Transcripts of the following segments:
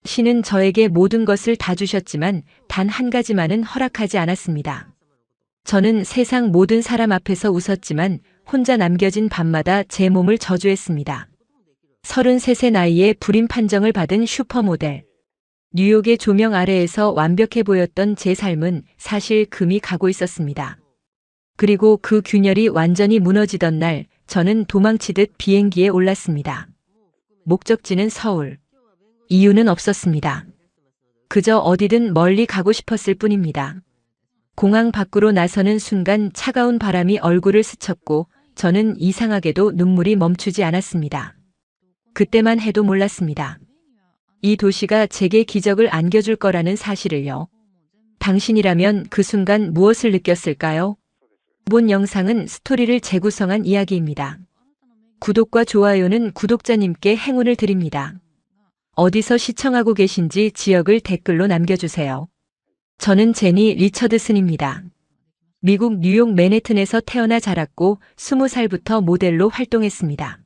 신은 저에게 모든 것을 다 주셨지만 단 한 가지만은 허락하지 않았습니다. 저는 세상 모든 사람 앞에서 웃었지만 혼자 남겨진 밤마다 제 몸을 저주했습니다. 33세 나이에 불임 판정을 받은 슈퍼모델. 뉴욕의 조명 아래에서 완벽해 보였던 제 삶은 사실 금이 가고 있었습니다. 그리고 그 균열이 완전히 무너지던 날, 저는 도망치듯 비행기에 올랐습니다. 목적지는 서울. 이유는 없었습니다. 그저 어디든 멀리 가고 싶었을 뿐입니다. 공항 밖으로 나서는 순간 차가운 바람이 얼굴을 스쳤고 저는 이상하게도 눈물이 멈추지 않았습니다. 그때만 해도 몰랐습니다. 이 도시가 제게 기적을 안겨줄 거라는 사실을요. 당신이라면 그 순간 무엇을 느꼈을까요? 본 영상은 스토리를 재구성한 이야기입니다. 구독과 좋아요는 구독자님께 행운을 드립니다. 어디서 시청하고 계신지 지역을 댓글로 남겨주세요. 저는 제니 리처드슨입니다. 미국 뉴욕 맨해튼에서 태어나 자랐고 20살부터 모델로 활동했습니다.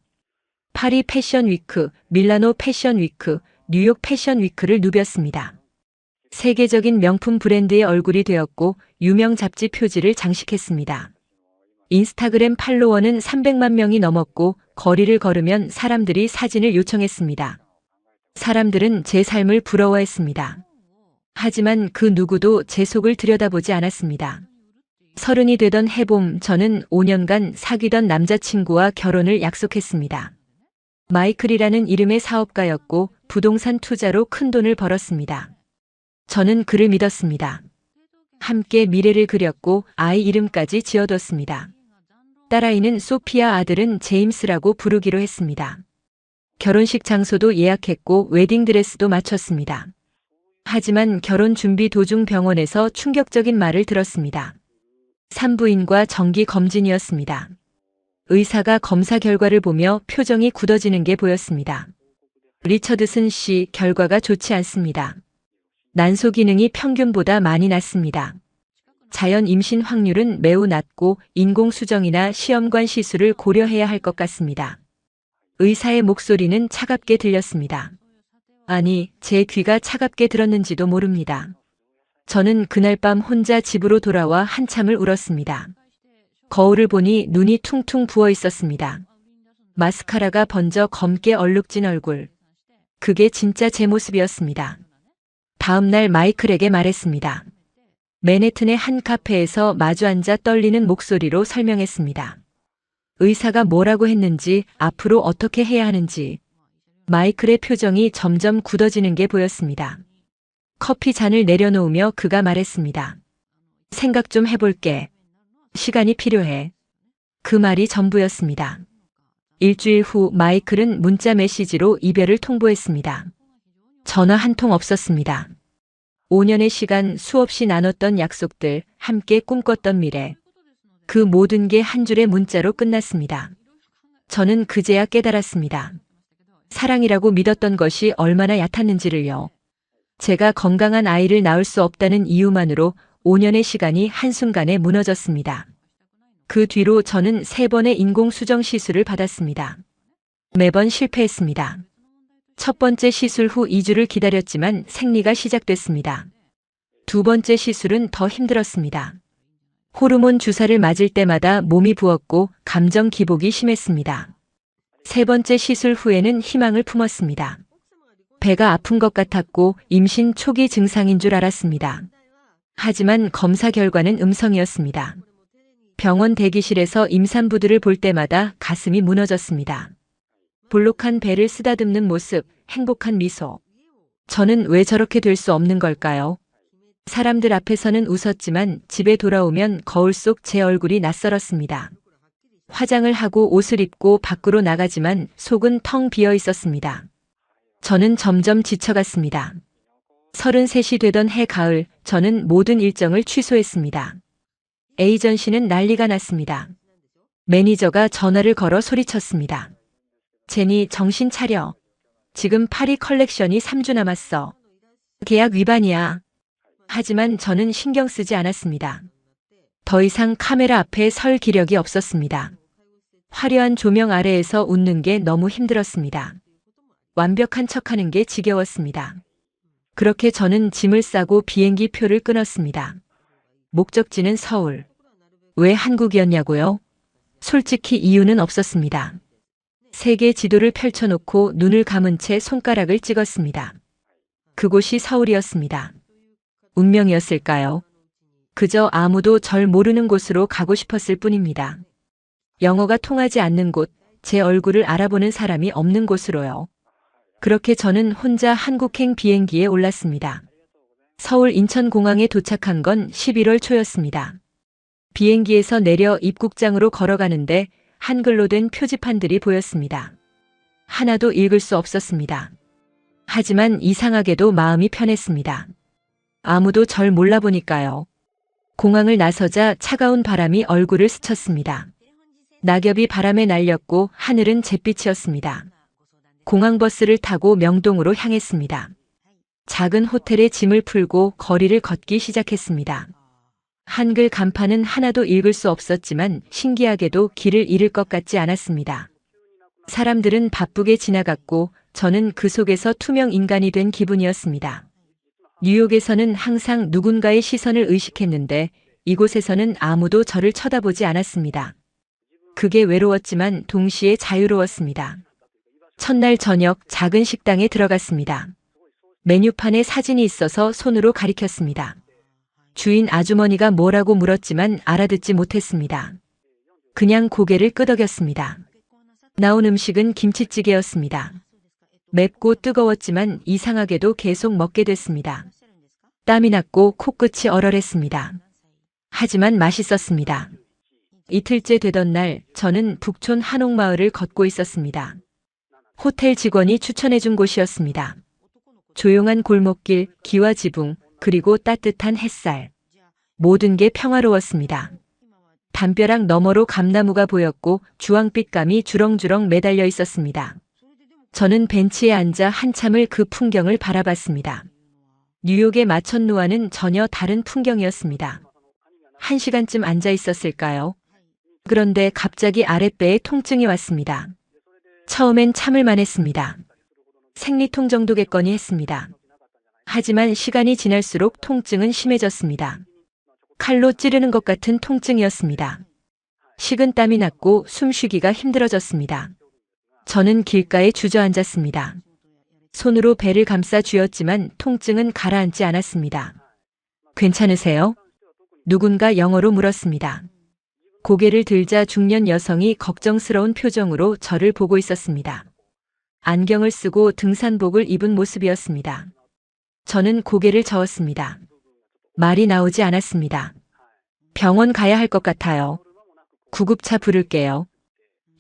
파리 패션 위크, 밀라노 패션 위크, 뉴욕 패션 위크를 누볐습니다. 세계적인 명품 브랜드의 얼굴이 되었고 유명 잡지 표지를 장식했습니다. 인스타그램 팔로워는 300만 명이 넘었고 거리를 걸으면 사람들이 사진을 요청했습니다. 사람들은 제 삶을 부러워했습니다. 하지만 그 누구도 제 속을 들여다보지 않았습니다. 30이 되던 해봄 저는 5년간 사귀던 남자친구와 결혼을 약속했습니다. 마이클이라는 이름의 사업가였고 부동산 투자로 큰 돈을 벌었습니다. 저는 그를 믿었습니다. 함께 미래를 그렸고 아이 이름까지 지어뒀습니다. 딸아이는 소피아, 아들은 제임스라고 부르기로 했습니다. 결혼식 장소도 예약했고 웨딩드레스도 맞췄습니다. 하지만 결혼 준비 도중 병원에서 충격적인 말을 들었습니다. 산부인과 정기 검진이었습니다. 의사가 검사 결과를 보며 표정이 굳어지는 게 보였습니다. 리처드슨 씨, 결과가 좋지 않습니다. 난소 기능이 평균보다 많이 낮습니다. 자연 임신 확률은 매우 낮고 인공수정이나 시험관 시술을 고려해야 할 것 같습니다. 의사의 목소리는 차갑게 들렸습니다. 아니, 제 귀가 차갑게 들었는지도 모릅니다. 저는 그날 밤 혼자 집으로 돌아와 한참을 울었습니다. 거울을 보니 눈이 퉁퉁 부어 있었습니다. 마스카라가 번져 검게 얼룩진 얼굴. 그게 진짜 제 모습이었습니다. 다음 날 마이클에게 말했습니다. 맨해튼의 한 카페에서 마주 앉아 떨리는 목소리로 설명했습니다. 의사가 뭐라고 했는지, 앞으로 어떻게 해야 하는지. 마이클의 표정이 점점 굳어지는 게 보였습니다. 커피 잔을 내려놓으며 그가 말했습니다. 생각 좀 해볼게. 시간이 필요해. 그 말이 전부였습니다. 일주일 후 마이클은 문자 메시지로 이별을 통보했습니다. 전화 한 통 없었습니다. 5년의 시간, 수없이 나눴던 약속들, 함께 꿈꿨던 미래. 그 모든 게 한 줄의 문자로 끝났습니다. 저는 그제야 깨달았습니다. 사랑이라고 믿었던 것이 얼마나 얕았는지를요. 제가 건강한 아이를 낳을 수 없다는 이유만으로 5년의 시간이 한순간에 무너졌습니다. 그 뒤로 저는 3번의 인공수정 시술을 받았습니다. 매번 실패했습니다. 첫 번째 시술 후 2주를 기다렸지만 생리가 시작됐습니다. 두 번째 시술은 더 힘들었습니다. 호르몬 주사를 맞을 때마다 몸이 부었고 감정 기복이 심했습니다. 세 번째 시술 후에는 희망을 품었습니다. 배가 아픈 것 같았고 임신 초기 증상인 줄 알았습니다. 하지만 검사 결과는 음성이었습니다. 병원 대기실에서 임산부들을 볼 때마다 가슴이 무너졌습니다. 볼록한 배를 쓰다듬는 모습, 행복한 미소. 저는 왜 저렇게 될 수 없는 걸까요? 사람들 앞에서는 웃었지만 집에 돌아오면 거울 속 제 얼굴이 낯설었습니다. 화장을 하고 옷을 입고 밖으로 나가지만 속은 텅 비어 있었습니다. 저는 점점 지쳐갔습니다. 33이 되던 해 가을, 저는 모든 일정을 취소했습니다. 에이전시는 난리가 났습니다. 매니저가 전화를 걸어 소리쳤습니다. 제니, 정신 차려. 지금 파리 컬렉션이 3주 남았어. 계약 위반이야. 하지만 저는 신경 쓰지 않았습니다. 더 이상 카메라 앞에 설 기력이 없었습니다. 화려한 조명 아래에서 웃는 게 너무 힘들었습니다. 완벽한 척하는 게 지겨웠습니다. 그렇게 저는 짐을 싸고 비행기 표를 끊었습니다. 목적지는 서울. 왜 한국이었냐고요? 솔직히 이유는 없었습니다. 세계 지도를 펼쳐놓고 눈을 감은 채 손가락을 찍었습니다. 그곳이 서울이었습니다. 운명이었을까요? 그저 아무도 절 모르는 곳으로 가고 싶었을 뿐입니다. 영어가 통하지 않는 곳, 제 얼굴을 알아보는 사람이 없는 곳으로요. 그렇게 저는 혼자 한국행 비행기에 올랐습니다. 서울 인천공항에 도착한 건 11월 초였습니다. 비행기에서 내려 입국장으로 걸어가는데 한글로 된 표지판들이 보였습니다. 하나도 읽을 수 없었습니다. 하지만 이상하게도 마음이 편했습니다. 아무도 절 몰라보니까요. 공항을 나서자 차가운 바람이 얼굴을 스쳤습니다. 낙엽이 바람에 날렸고 하늘은 잿빛이었습니다. 공항버스를 타고 명동으로 향했습니다. 작은 호텔에 짐을 풀고 거리를 걷기 시작했습니다. 한글 간판은 하나도 읽을 수 없었지만 신기하게도 길을 잃을 것 같지 않았습니다. 사람들은 바쁘게 지나갔고 저는 그 속에서 투명 인간이 된 기분이었습니다. 뉴욕에서는 항상 누군가의 시선을 의식했는데 이곳에서는 아무도 저를 쳐다보지 않았습니다. 그게 외로웠지만 동시에 자유로웠습니다. 첫날 저녁 작은 식당에 들어갔습니다. 메뉴판에 사진이 있어서 손으로 가리켰습니다. 주인 아주머니가 뭐라고 물었지만 알아듣지 못했습니다. 그냥 고개를 끄덕였습니다. 나온 음식은 김치찌개였습니다. 맵고 뜨거웠지만 이상하게도 계속 먹게 됐습니다. 땀이 났고 코끝이 얼얼했습니다. 하지만 맛있었습니다. 이틀째 되던 날 저는 북촌 한옥마을을 걷고 있었습니다. 호텔 직원이 추천해준 곳이었습니다. 조용한 골목길, 기와 지붕, 그리고 따뜻한 햇살. 모든 게 평화로웠습니다. 담벼락 너머로 감나무가 보였고 주황빛 감이 주렁주렁 매달려 있었습니다. 저는 벤치에 앉아 한참을 그 풍경을 바라봤습니다. 뉴욕의 마천루와는 전혀 다른 풍경이었습니다. 1시간쯤 앉아 있었을까요? 그런데 갑자기 아랫배에 통증이 왔습니다. 처음엔 참을만 했습니다. 생리통 정도겠거니 했습니다. 하지만 시간이 지날수록 통증은 심해졌습니다. 칼로 찌르는 것 같은 통증이었습니다. 식은땀이 났고 숨쉬기가 힘들어졌습니다. 저는 길가에 주저앉았습니다. 손으로 배를 감싸 쥐었지만 통증은 가라앉지 않았습니다. 괜찮으세요? 누군가 영어로 물었습니다. 고개를 들자 중년 여성이 걱정스러운 표정으로 저를 보고 있었습니다. 안경을 쓰고 등산복을 입은 모습이었습니다. 저는 고개를 저었습니다. 말이 나오지 않았습니다. 병원 가야 할 것 같아요. 구급차 부를게요.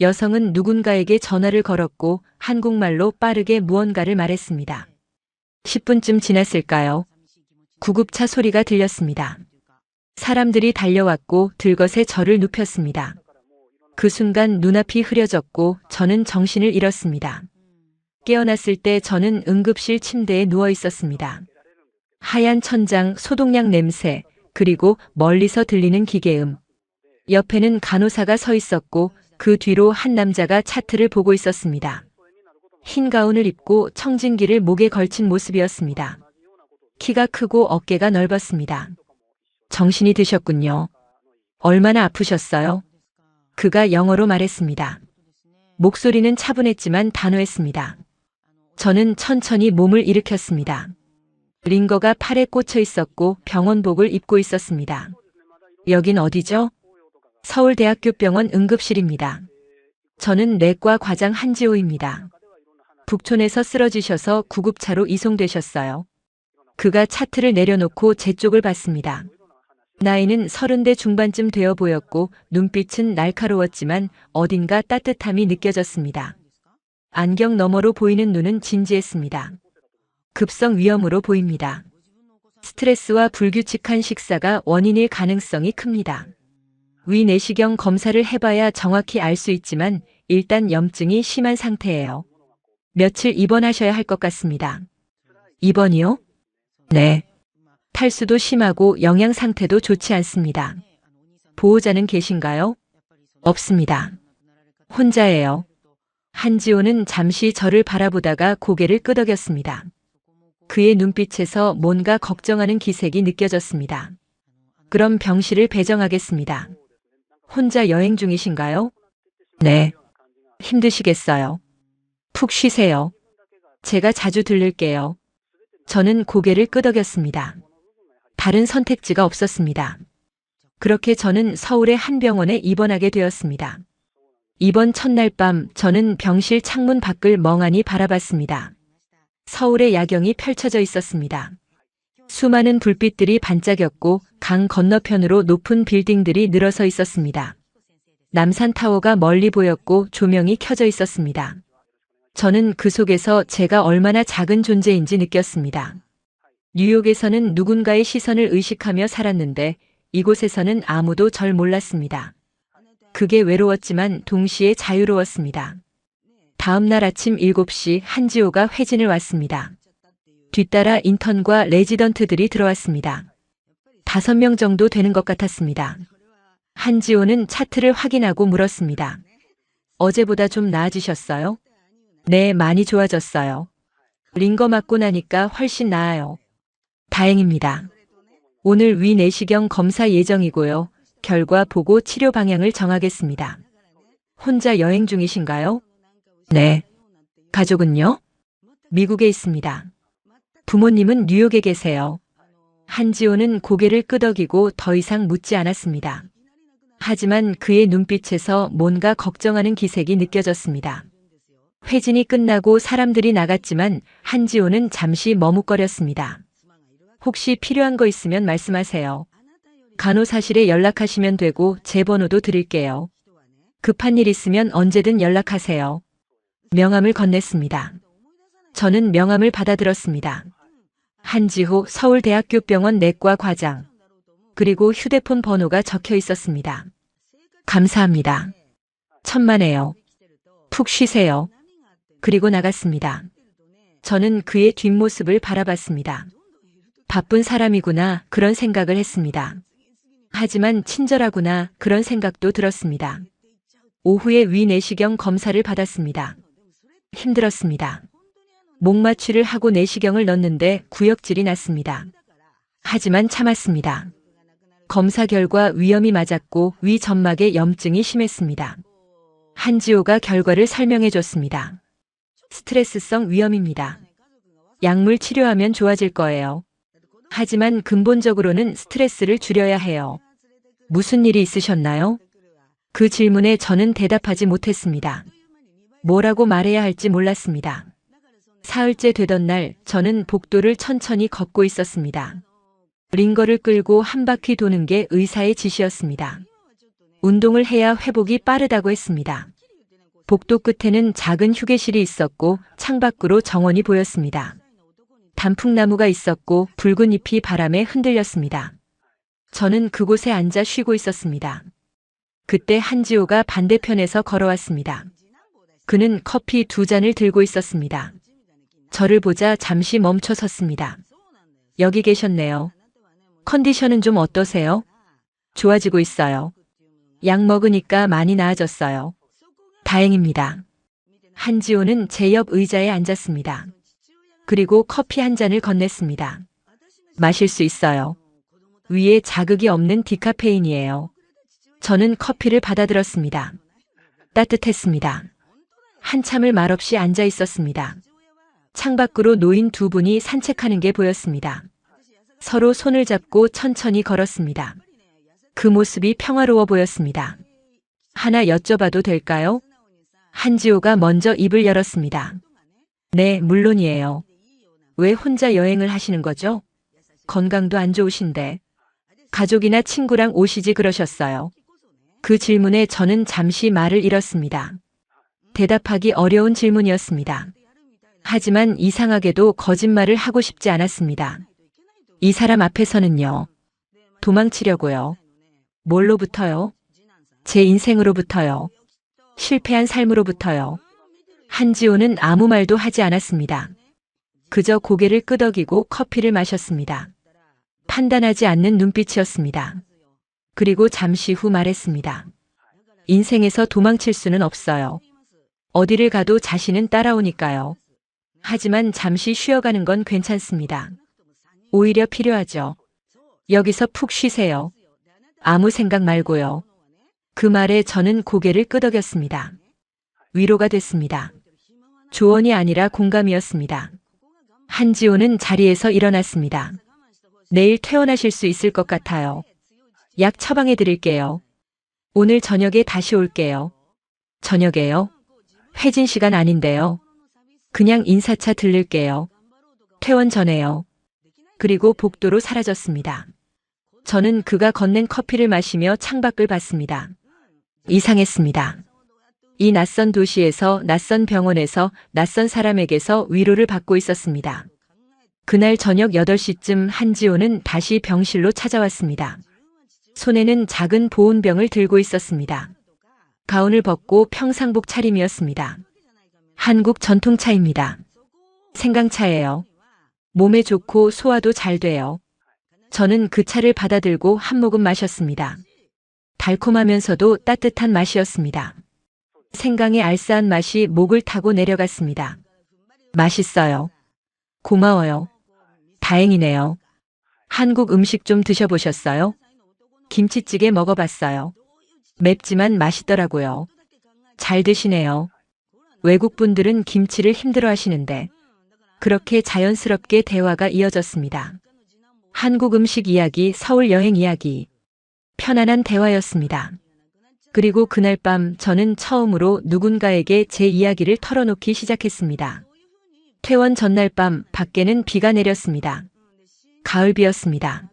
여성은 누군가에게 전화를 걸었고 한국말로 빠르게 무언가를 말했습니다. 10분쯤 지났을까요? 구급차 소리가 들렸습니다. 사람들이 달려왔고 들것에 저를 눕혔습니다. 그 순간 눈앞이 흐려졌고 저는 정신을 잃었습니다. 깨어났을 때 저는 응급실 침대에 누워 있었습니다. 하얀 천장, 소독약 냄새, 그리고 멀리서 들리는 기계음. 옆에는 간호사가 서 있었고 그 뒤로 한 남자가 차트를 보고 있었습니다. 흰 가운을 입고 청진기를 목에 걸친 모습이었습니다. 키가 크고 어깨가 넓었습니다. 정신이 드셨군요. 얼마나 아프셨어요? 그가 영어로 말했습니다. 목소리는 차분했지만 단호했습니다. 저는 천천히 몸을 일으켰습니다. 링거가 팔에 꽂혀 있었고 병원복을 입고 있었습니다. 여긴 어디죠? 서울대학교 병원 응급실입니다. 저는 내과 과장 한지호입니다. 북촌에서 쓰러지셔서 구급차로 이송되셨어요. 그가 차트를 내려놓고 제 쪽을 봤습니다. 나이는 30대 중반쯤 되어 보였고 눈빛은 날카로웠지만 어딘가 따뜻함이 느껴졌습니다. 안경 너머로 보이는 눈은 진지했습니다. 급성 위염으로 보입니다. 스트레스와 불규칙한 식사가 원인일 가능성이 큽니다. 위내시경 검사를 해봐야 정확히 알 수 있지만 일단 염증이 심한 상태예요. 며칠 입원하셔야 할 것 같습니다. 입원이요? 네. 탈수도 심하고 영양 상태도 좋지 않습니다. 보호자는 계신가요? 없습니다. 혼자예요. 한지호는 잠시 저를 바라보다가 고개를 끄덕였습니다. 그의 눈빛에서 뭔가 걱정하는 기색이 느껴졌습니다. 그럼 병실을 배정하겠습니다. 혼자 여행 중이신가요? 네. 힘드시겠어요. 푹 쉬세요. 제가 자주 들를게요. 저는 고개를 끄덕였습니다. 다른 선택지가 없었습니다. 그렇게 저는 서울의 한 병원에 입원하게 되었습니다. 입원 첫날 밤 저는 병실 창문 밖을 멍하니 바라봤습니다. 서울의 야경이 펼쳐져 있었습니다. 수많은 불빛들이 반짝였고 강 건너편으로 높은 빌딩들이 늘어서 있었습니다. 남산타워가 멀리 보였고 조명이 켜져 있었습니다. 저는 그 속에서 제가 얼마나 작은 존재인지 느꼈습니다. 뉴욕에서는 누군가의 시선을 의식하며 살았는데 이곳에서는 아무도 절 몰랐습니다. 그게 외로웠지만 동시에 자유로웠습니다. 다음 날 아침 7시 한지호가 회진을 왔습니다. 뒤따라 인턴과 레지던트들이 들어왔습니다. 5명 정도 되는 것 같았습니다. 한지호는 차트를 확인하고 물었습니다. 어제보다 좀 나아지셨어요? 네, 많이 좋아졌어요. 링거 맞고 나니까 훨씬 나아요. 다행입니다. 오늘 위 내시경 검사 예정이고요. 결과 보고 치료 방향을 정하겠습니다. 혼자 여행 중이신가요? 네. 가족은요? 미국에 있습니다. 부모님은 뉴욕에 계세요. 한지호는 고개를 끄덕이고 더 이상 묻지 않았습니다. 하지만 그의 눈빛에서 뭔가 걱정하는 기색이 느껴졌습니다. 회진이 끝나고 사람들이 나갔지만 한지호는 잠시 머뭇거렸습니다. 혹시 필요한 거 있으면 말씀하세요. 간호사실에 연락하시면 되고 제 번호도 드릴게요. 급한 일 있으면 언제든 연락하세요. 명함을 건넸습니다. 저는 명함을 받아들었습니다. 한지호 서울대학교 병원 내과 과장. 그리고 휴대폰 번호가 적혀 있었습니다. 감사합니다. 천만에요. 푹 쉬세요. 그리고 나갔습니다. 저는 그의 뒷모습을 바라봤습니다. 바쁜 사람이구나 그런 생각을 했습니다. 하지만 친절하구나 그런 생각도 들었습니다. 오후에 위내시경 검사를 받았습니다. 힘들었습니다. 목마취를 하고 내시경을 넣는데 구역질이 났습니다. 하지만 참았습니다. 검사 결과 위염이 맞았고 위 점막에 염증이 심했습니다. 한지호가 결과를 설명해 줬습니다. 스트레스성 위염입니다. 약물 치료하면 좋아질 거예요. 하지만 근본적으로는 스트레스를 줄여야 해요. 무슨 일이 있으셨나요? 그 질문에 저는 대답하지 못했습니다. 뭐라고 말해야 할지 몰랐습니다. 사흘째 되던 날 저는 복도를 천천히 걷고 있었습니다. 링거를 끌고 한 바퀴 도는 게 의사의 지시였습니다. 운동을 해야 회복이 빠르다고 했습니다. 복도 끝에는 작은 휴게실이 있었고 창밖으로 정원이 보였습니다. 단풍나무가 있었고 붉은 잎이 바람에 흔들렸습니다. 저는 그곳에 앉아 쉬고 있었습니다. 그때 한지호가 반대편에서 걸어왔습니다. 그는 커피 2잔을 들고 있었습니다. 저를 보자 잠시 멈춰 섰습니다. 여기 계셨네요. 컨디션은 좀 어떠세요? 좋아지고 있어요. 약 먹으니까 많이 나아졌어요. 다행입니다. 한지호는 제 옆 의자에 앉았습니다. 그리고 커피 한 잔을 건넸습니다. 마실 수 있어요. 위에 자극이 없는 디카페인이에요. 저는 커피를 받아들었습니다. 따뜻했습니다. 한참을 말없이 앉아 있었습니다. 창밖으로 노인 2분이 산책하는 게 보였습니다. 서로 손을 잡고 천천히 걸었습니다. 그 모습이 평화로워 보였습니다. 하나 여쭤봐도 될까요? 한지호가 먼저 입을 열었습니다. 네, 물론이에요. 왜 혼자 여행을 하시는 거죠? 건강도 안 좋으신데. 가족이나 친구랑 오시지 그러셨어요. 그 질문에 저는 잠시 말을 잃었습니다. 대답하기 어려운 질문이었습니다. 하지만 이상하게도 거짓말을 하고 싶지 않았습니다. 이 사람 앞에서는요. 도망치려고요. 뭘로부터요? 제 인생으로부터요. 실패한 삶으로부터요. 한지호는 아무 말도 하지 않았습니다. 그저 고개를 끄덕이고 커피를 마셨습니다. 판단하지 않는 눈빛이었습니다. 그리고 잠시 후 말했습니다. 인생에서 도망칠 수는 없어요. 어디를 가도 자신은 따라오니까요. 하지만 잠시 쉬어가는 건 괜찮습니다. 오히려 필요하죠. 여기서 푹 쉬세요. 아무 생각 말고요. 그 말에 저는 고개를 끄덕였습니다. 위로가 됐습니다. 조언이 아니라 공감이었습니다. 한지호는 자리에서 일어났습니다. 내일 퇴원하실 수 있을 것 같아요. 약 처방해 드릴게요. 오늘 저녁에 다시 올게요. 저녁에요? 회진 시간 아닌데요. 그냥 인사차 들를게요. 퇴원 전에요. 그리고 복도로 사라졌습니다. 저는 그가 건넨 커피를 마시며 창밖을 봤습니다. 이상했습니다. 이 낯선 도시에서, 낯선 병원에서, 낯선 사람에게서 위로를 받고 있었습니다. 그날 저녁 8시쯤 한지호는 다시 병실로 찾아왔습니다. 손에는 작은 보온병을 들고 있었습니다. 가운을 벗고 평상복 차림이었습니다. 한국 전통차입니다. 생강차예요. 몸에 좋고 소화도 잘 돼요. 저는 그 차를 받아들고 한 모금 마셨습니다. 달콤하면서도 따뜻한 맛이었습니다. 생강의 알싸한 맛이 목을 타고 내려갔습니다. 맛있어요. 고마워요. 다행이네요. 한국 음식 좀 드셔보셨어요? 김치찌개 먹어봤어요. 맵지만 맛있더라고요. 잘 드시네요. 외국 분들은 김치를 힘들어 하시는데 그렇게 자연스럽게 대화가 이어졌습니다. 한국 음식 이야기, 서울 여행 이야기. 편안한 대화였습니다. 그리고 그날 밤 저는 처음으로 누군가에게 제 이야기를 털어놓기 시작했습니다. 퇴원 전날 밤 밖에는 비가 내렸습니다. 가을비였습니다.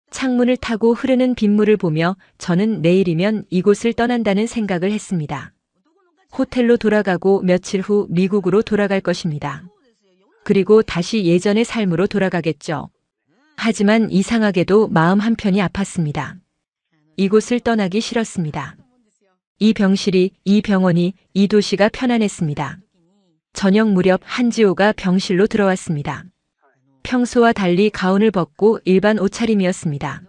창문을 타고 흐르는 빗물을 보며 저는 내일이면 이곳을 떠난다는 생각을 했습니다. 호텔로 돌아가고 며칠 후 미국으로 돌아갈 것입니다. 그리고 다시 예전의 삶으로 돌아가겠죠. 하지만 이상하게도 마음 한편이 아팠습니다. 이곳을 떠나기 싫었습니다. 이 병실이, 이 병원이, 이 도시가 편안했습니다. 저녁 무렵 한지호가 병실로 들어왔습니다. 평소와 달리 가운을 벗고 일반 옷차림이었습니다.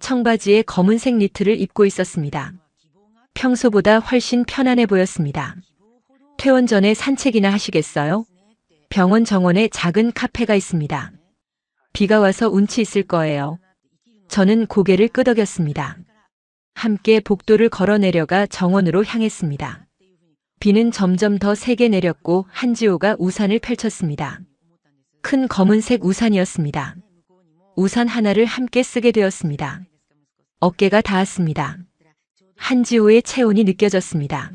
청바지에 검은색 니트를 입고 있었습니다. 평소보다 훨씬 편안해 보였습니다. 퇴원 전에 산책이나 하시겠어요? 병원 정원에 작은 카페가 있습니다. 비가 와서 운치 있을 거예요. 저는 고개를 끄덕였습니다. 함께 복도를 걸어 내려가 정원으로 향했습니다. 비는 점점 더 세게 내렸고 한지호가 우산을 펼쳤습니다. 큰 검은색 우산이었습니다. 우산 하나를 함께 쓰게 되었습니다. 어깨가 닿았습니다. 한지호의 체온이 느껴졌습니다.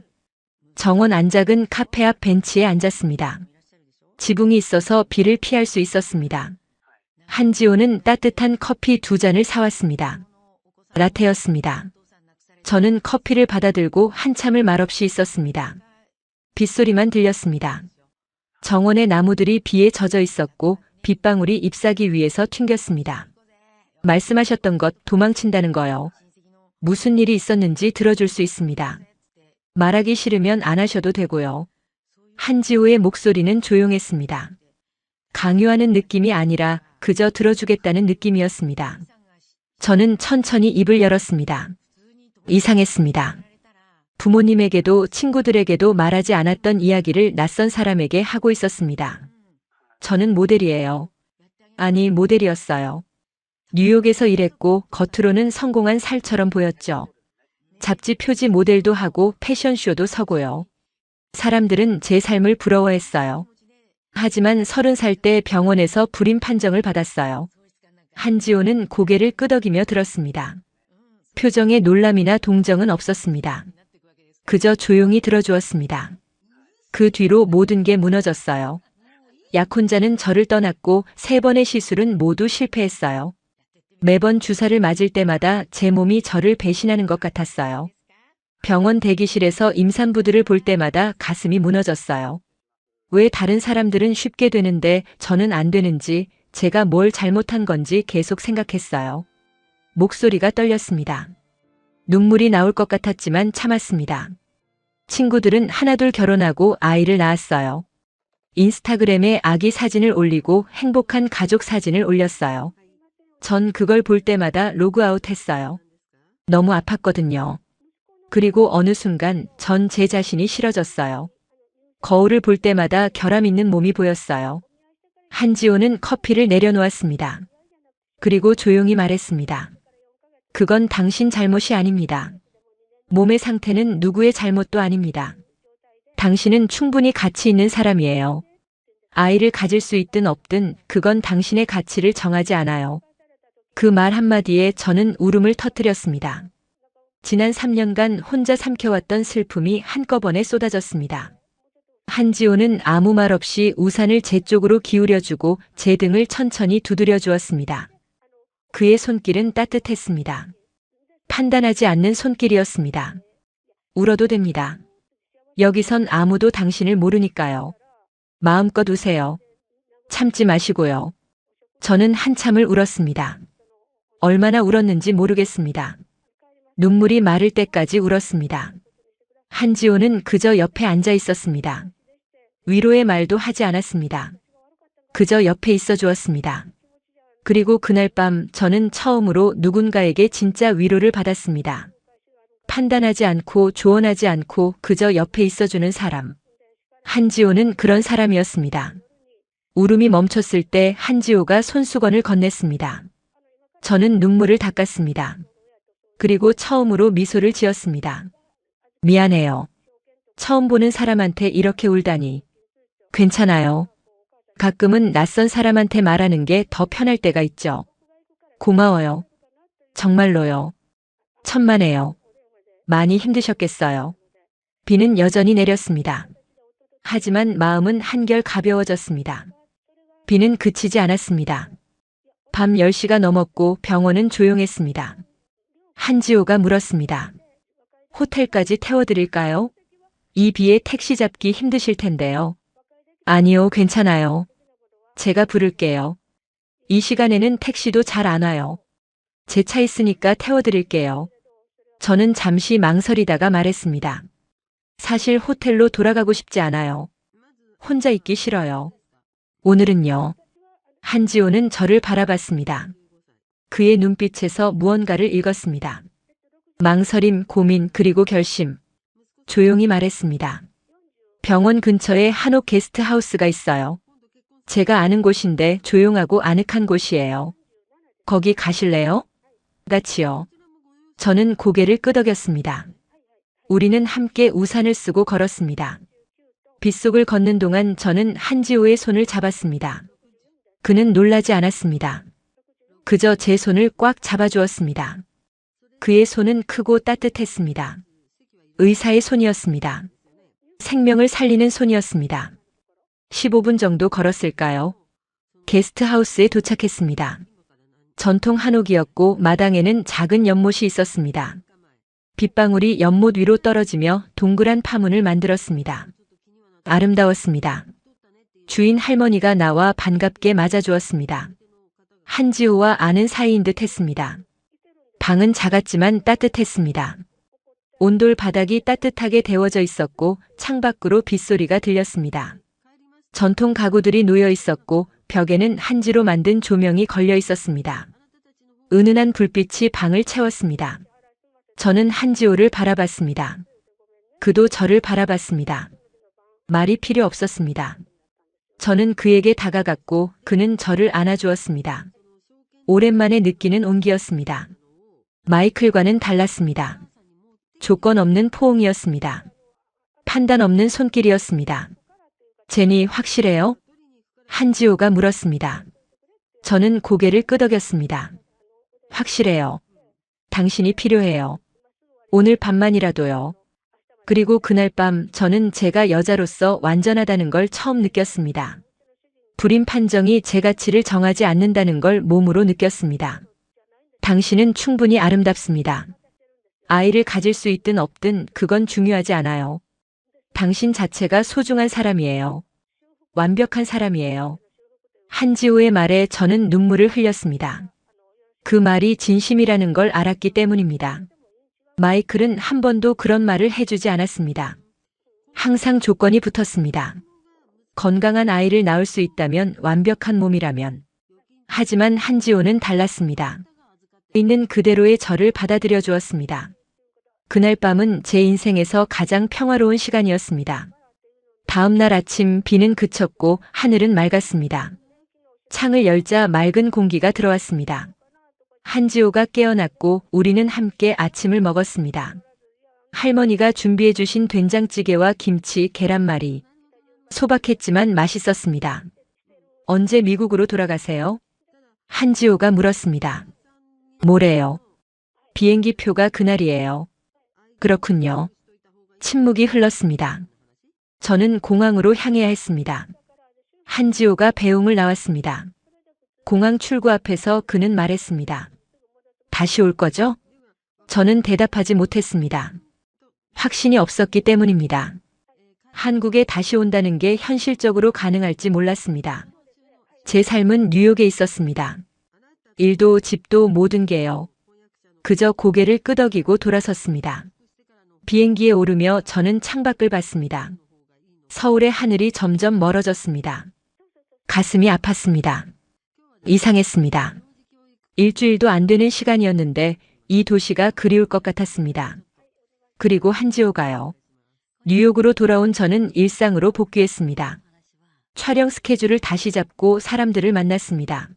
정원 안작은 카페 앞 벤치에 앉았습니다. 지붕이 있어서 비를 피할 수 있었습니다. 한지호는 따뜻한 커피 2잔을 사왔습니다. 라테였습니다. 저는 커피를 받아들고 한참을 말없이 있었습니다. 빗소리만 들렸습니다. 정원의 나무들이 비에 젖어 있었고 빗방울이 잎사귀 위에서 튕겼습니다. 말씀하셨던 것, 도망친다는 거요. 무슨 일이 있었는지 들어줄 수 있습니다. 말하기 싫으면 안 하셔도 되고요. 한지호의 목소리는 조용했습니다. 강요하는 느낌이 아니라 그저 들어주겠다는 느낌이었습니다. 저는 천천히 입을 열었습니다. 이상했습니다. 부모님에게도 친구들에게도 말하지 않았던 이야기를 낯선 사람에게 하고 있었습니다. 저는 모델이에요. 아니, 모델이었어요. 뉴욕에서 일했고 겉으로는 성공한 살처럼 보였죠. 잡지 표지 모델도 하고 패션쇼도 서고요. 사람들은 제 삶을 부러워했어요. 하지만 30살 때 병원에서 불임 판정을 받았어요. 한지호는 고개를 끄덕이며 들었습니다. 표정에 놀람이나 동정은 없었습니다. 그저 조용히 들어주었습니다. 그 뒤로 모든 게 무너졌어요. 약혼자는 저를 떠났고 3번의 시술은 모두 실패했어요. 매번 주사를 맞을 때마다 제 몸이 저를 배신하는 것 같았어요. 병원 대기실에서 임산부들을 볼 때마다 가슴이 무너졌어요. 왜 다른 사람들은 쉽게 되는데 저는 안 되는지, 제가 뭘 잘못한 건지 계속 생각했어요. 목소리가 떨렸습니다. 눈물이 나올 것 같았지만 참았습니다. 친구들은 하나둘 결혼하고 아이를 낳았어요. 인스타그램에 아기 사진을 올리고 행복한 가족 사진을 올렸어요. 전 그걸 볼 때마다 로그아웃 했어요. 너무 아팠거든요. 그리고 어느 순간 전 제 자신이 싫어졌어요. 거울을 볼 때마다 결함 있는 몸이 보였어요. 한지호는 커피를 내려놓았습니다. 그리고 조용히 말했습니다. 그건 당신 잘못이 아닙니다. 몸의 상태는 누구의 잘못도 아닙니다. 당신은 충분히 가치 있는 사람이에요. 아이를 가질 수 있든 없든 그건 당신의 가치를 정하지 않아요. 그 말 한마디에 저는 울음을 터뜨렸습니다. 지난 3년간 혼자 삼켜왔던 슬픔이 한꺼번에 쏟아졌습니다. 한지호는 아무 말 없이 우산을 제 쪽으로 기울여주고 제 등을 천천히 두드려 주었습니다. 그의 손길은 따뜻했습니다. 판단하지 않는 손길이었습니다. 울어도 됩니다. 여기선 아무도 당신을 모르니까요. 마음껏 우세요. 참지 마시고요. 저는 한참을 울었습니다. 얼마나 울었는지 모르겠습니다. 눈물이 마를 때까지 울었습니다. 한지호는 그저 옆에 앉아 있었습니다. 위로의 말도 하지 않았습니다. 그저 옆에 있어 주었습니다. 그리고 그날 밤 저는 처음으로 누군가에게 진짜 위로를 받았습니다. 판단하지 않고 조언하지 않고 그저 옆에 있어주는 사람. 한지호는 그런 사람이었습니다. 울음이 멈췄을 때 한지호가 손수건을 건넸습니다. 저는 눈물을 닦았습니다. 그리고 처음으로 미소를 지었습니다. 미안해요. 처음 보는 사람한테 이렇게 울다니. 괜찮아요. 가끔은 낯선 사람한테 말하는 게 더 편할 때가 있죠. 고마워요. 정말로요. 천만에요. 많이 힘드셨겠어요. 비는 여전히 내렸습니다. 하지만 마음은 한결 가벼워졌습니다. 비는 그치지 않았습니다. 밤 10시가 넘었고 병원은 조용했습니다. 한지호가 물었습니다. 호텔까지 태워드릴까요? 이 비에 택시 잡기 힘드실 텐데요. 아니요, 괜찮아요. 제가 부를게요. 이 시간에는 택시도 잘 안 와요. 제 차 있으니까 태워드릴게요. 저는 잠시 망설이다가 말했습니다. 사실 호텔로 돌아가고 싶지 않아요. 혼자 있기 싫어요. 오늘은요. 한지호는 저를 바라봤습니다. 그의 눈빛에서 무언가를 읽었습니다. 망설임, 고민, 그리고 결심. 조용히 말했습니다. 병원 근처에 한옥 게스트하우스가 있어요. 제가 아는 곳인데 조용하고 아늑한 곳이에요. 거기 가실래요? 같이요. 저는 고개를 끄덕였습니다. 우리는 함께 우산을 쓰고 걸었습니다. 빗속을 걷는 동안 저는 한지호의 손을 잡았습니다. 그는 놀라지 않았습니다. 그저 제 손을 꽉 잡아주었습니다. 그의 손은 크고 따뜻했습니다. 의사의 손이었습니다. 생명을 살리는 손이었습니다. 15분 정도 걸었을까요? 게스트하우스에 도착했습니다. 전통 한옥이었고 마당에는 작은 연못이 있었습니다. 빗방울이 연못 위로 떨어지며 동그란 파문을 만들었습니다. 아름다웠습니다. 주인 할머니가 나와 반갑게 맞아주었습니다. 한지호와 아는 사이인 듯 했습니다. 방은 작았지만 따뜻했습니다. 온돌 바닥이 따뜻하게 데워져 있었고 창밖으로 빗소리가 들렸습니다. 전통 가구들이 놓여 있었고 벽에는 한지로 만든 조명이 걸려 있었습니다. 은은한 불빛이 방을 채웠습니다. 저는 한지호를 바라봤습니다. 그도 저를 바라봤습니다. 말이 필요 없었습니다. 저는 그에게 다가갔고 그는 저를 안아주었습니다. 오랜만에 느끼는 온기였습니다. 마이클과는 달랐습니다. 조건 없는 포옹이었습니다. 판단 없는 손길이었습니다. 제니 확실해요? 한지호가 물었습니다. 저는 고개를 끄덕였습니다. 확실해요. 당신이 필요해요. 오늘 밤만이라도요. 그리고 그날 밤 저는 제가 여자로서 완전하다는 걸 처음 느꼈습니다. 불임 판정이 제 가치를 정하지 않는다는 걸 몸으로 느꼈습니다. 당신은 충분히 아름답습니다. 아이를 가질 수 있든 없든 그건 중요하지 않아요. 당신 자체가 소중한 사람이에요. 완벽한 사람이에요. 한지호의 말에 저는 눈물을 흘렸습니다. 그 말이 진심이라는 걸 알았기 때문입니다. 마이클은 한 번도 그런 말을 해주지 않았습니다. 항상 조건이 붙었습니다. 건강한 아이를 낳을 수 있다면, 완벽한 몸이라면. 하지만 한지호는 달랐습니다. 있는 그대로의 저를 받아들여 주었습니다. 그날 밤은 제 인생에서 가장 평화로운 시간이었습니다. 다음 날 아침 비는 그쳤고 하늘은 맑았습니다. 창을 열자 맑은 공기가 들어왔습니다. 한지호가 깨어났고 우리는 함께 아침을 먹었습니다. 할머니가 준비해 주신 된장찌개와 김치, 계란말이. 소박했지만 맛있었습니다. 언제 미국으로 돌아가세요? 한지호가 물었습니다. 모레요. 비행기 표가 그날이에요. 그렇군요. 침묵이 흘렀습니다. 저는 공항으로 향해야 했습니다. 한지호가 배웅을 나왔습니다. 공항 출구 앞에서 그는 말했습니다. 다시 올 거죠? 저는 대답하지 못했습니다. 확신이 없었기 때문입니다. 한국에 다시 온다는 게 현실적으로 가능할지 몰랐습니다. 제 삶은 뉴욕에 있었습니다. 일도 집도 모든 게요. 그저 고개를 끄덕이고 돌아섰습니다. 비행기에 오르며 저는 창밖을 봤습니다. 서울의 하늘이 점점 멀어졌습니다. 가슴이 아팠습니다. 이상했습니다. 일주일도 안 되는 시간이었는데 이 도시가 그리울 것 같았습니다. 그리고 한지호가요. 뉴욕으로 돌아온 저는 일상으로 복귀했습니다. 촬영 스케줄을 다시 잡고 사람들을 만났습니다.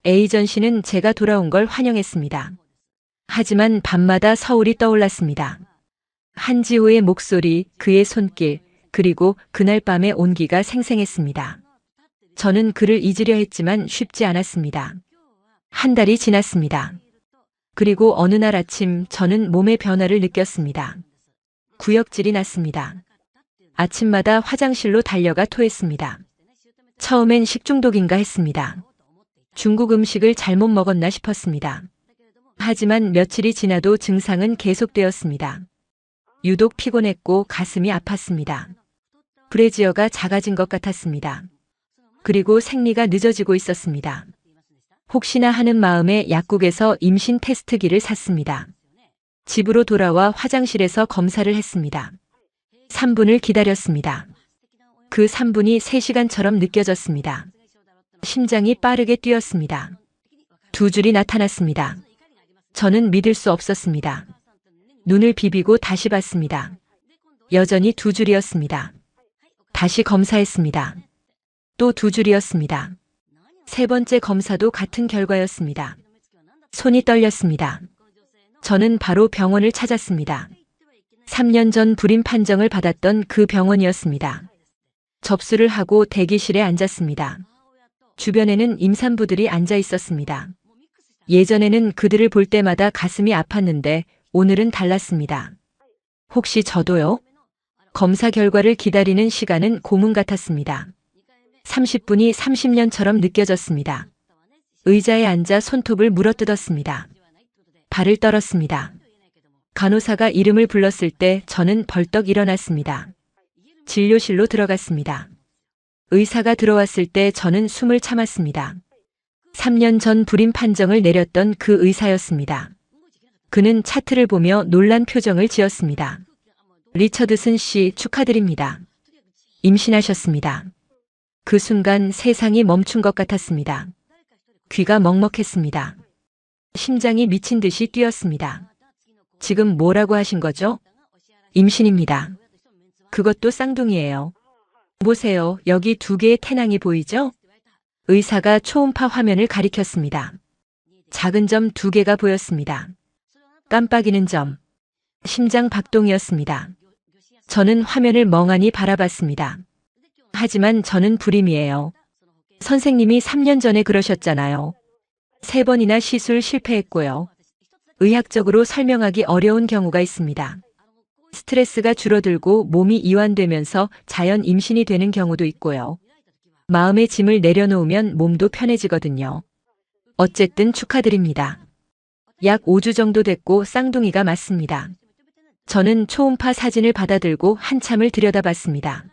에이전시는 제가 돌아온 걸 환영했습니다. 하지만 밤마다 서울이 떠올랐습니다. 한지호의 목소리, 그의 손길, 그리고 그날 밤의 온기가 생생했습니다. 저는 그를 잊으려 했지만 쉽지 않았습니다. 한 달이 지났습니다. 그리고 어느 날 아침 저는 몸의 변화를 느꼈습니다. 구역질이 났습니다. 아침마다 화장실로 달려가 토했습니다. 처음엔 식중독인가 했습니다. 중국 음식을 잘못 먹었나 싶었습니다. 하지만 며칠이 지나도 증상은 계속되었습니다. 유독 피곤했고 가슴이 아팠습니다. 브래지어가 작아진 것 같았습니다. 그리고 생리가 늦어지고 있었습니다. 혹시나 하는 마음에 약국에서 임신 테스트기를 샀습니다. 집으로 돌아와 화장실에서 검사를 했습니다. 3분을 기다렸습니다. 그 3분이 3시간처럼 느껴졌습니다. 심장이 빠르게 뛰었습니다. 2줄이 나타났습니다. 저는 믿을 수 없었습니다. 눈을 비비고 다시 봤습니다. 여전히 2줄이었습니다. 다시 검사했습니다. 또 2줄이었습니다. 세 번째 검사도 같은 결과였습니다. 손이 떨렸습니다. 저는 바로 병원을 찾았습니다. 3년 전 불임 판정을 받았던 그 병원이었습니다. 접수를 하고 대기실에 앉았습니다. 주변에는 임산부들이 앉아 있었습니다. 예전에는 그들을 볼 때마다 가슴이 아팠는데 오늘은 달랐습니다. 혹시 저도요? 검사 결과를 기다리는 시간은 고문 같았습니다. 30분이 30년처럼 느껴졌습니다. 의자에 앉아 손톱을 물어뜯었습니다. 발을 떨었습니다. 간호사가 이름을 불렀을 때 저는 벌떡 일어났습니다. 진료실로 들어갔습니다. 의사가 들어왔을 때 저는 숨을 참았습니다. 3년 전 불임 판정을 내렸던 그 의사였습니다. 그는 차트를 보며 놀란 표정을 지었습니다. 리처드슨 씨 축하드립니다. 임신하셨습니다. 그 순간 세상이 멈춘 것 같았습니다. 귀가 먹먹했습니다. 심장이 미친 듯이 뛰었습니다. 지금 뭐라고 하신 거죠? 임신입니다. 그것도 쌍둥이에요. 보세요. 여기 2개의 태낭이 보이죠? 의사가 초음파 화면을 가리켰습니다. 작은 점 2개가 보였습니다. 깜빡이는 점. 심장 박동이었습니다. 저는 화면을 멍하니 바라봤습니다. 하지만 저는 불임이에요. 선생님이 3년 전에 그러셨잖아요. 3번이나 시술 실패했고요. 의학적으로 설명하기 어려운 경우가 있습니다. 스트레스가 줄어들고 몸이 이완되면서 자연 임신이 되는 경우도 있고요. 마음의 짐을 내려놓으면 몸도 편해지거든요. 어쨌든 축하드립니다. 약 5주 정도 됐고 쌍둥이가 맞습니다. 저는 초음파 사진을 받아들고 한참을 들여다봤습니다.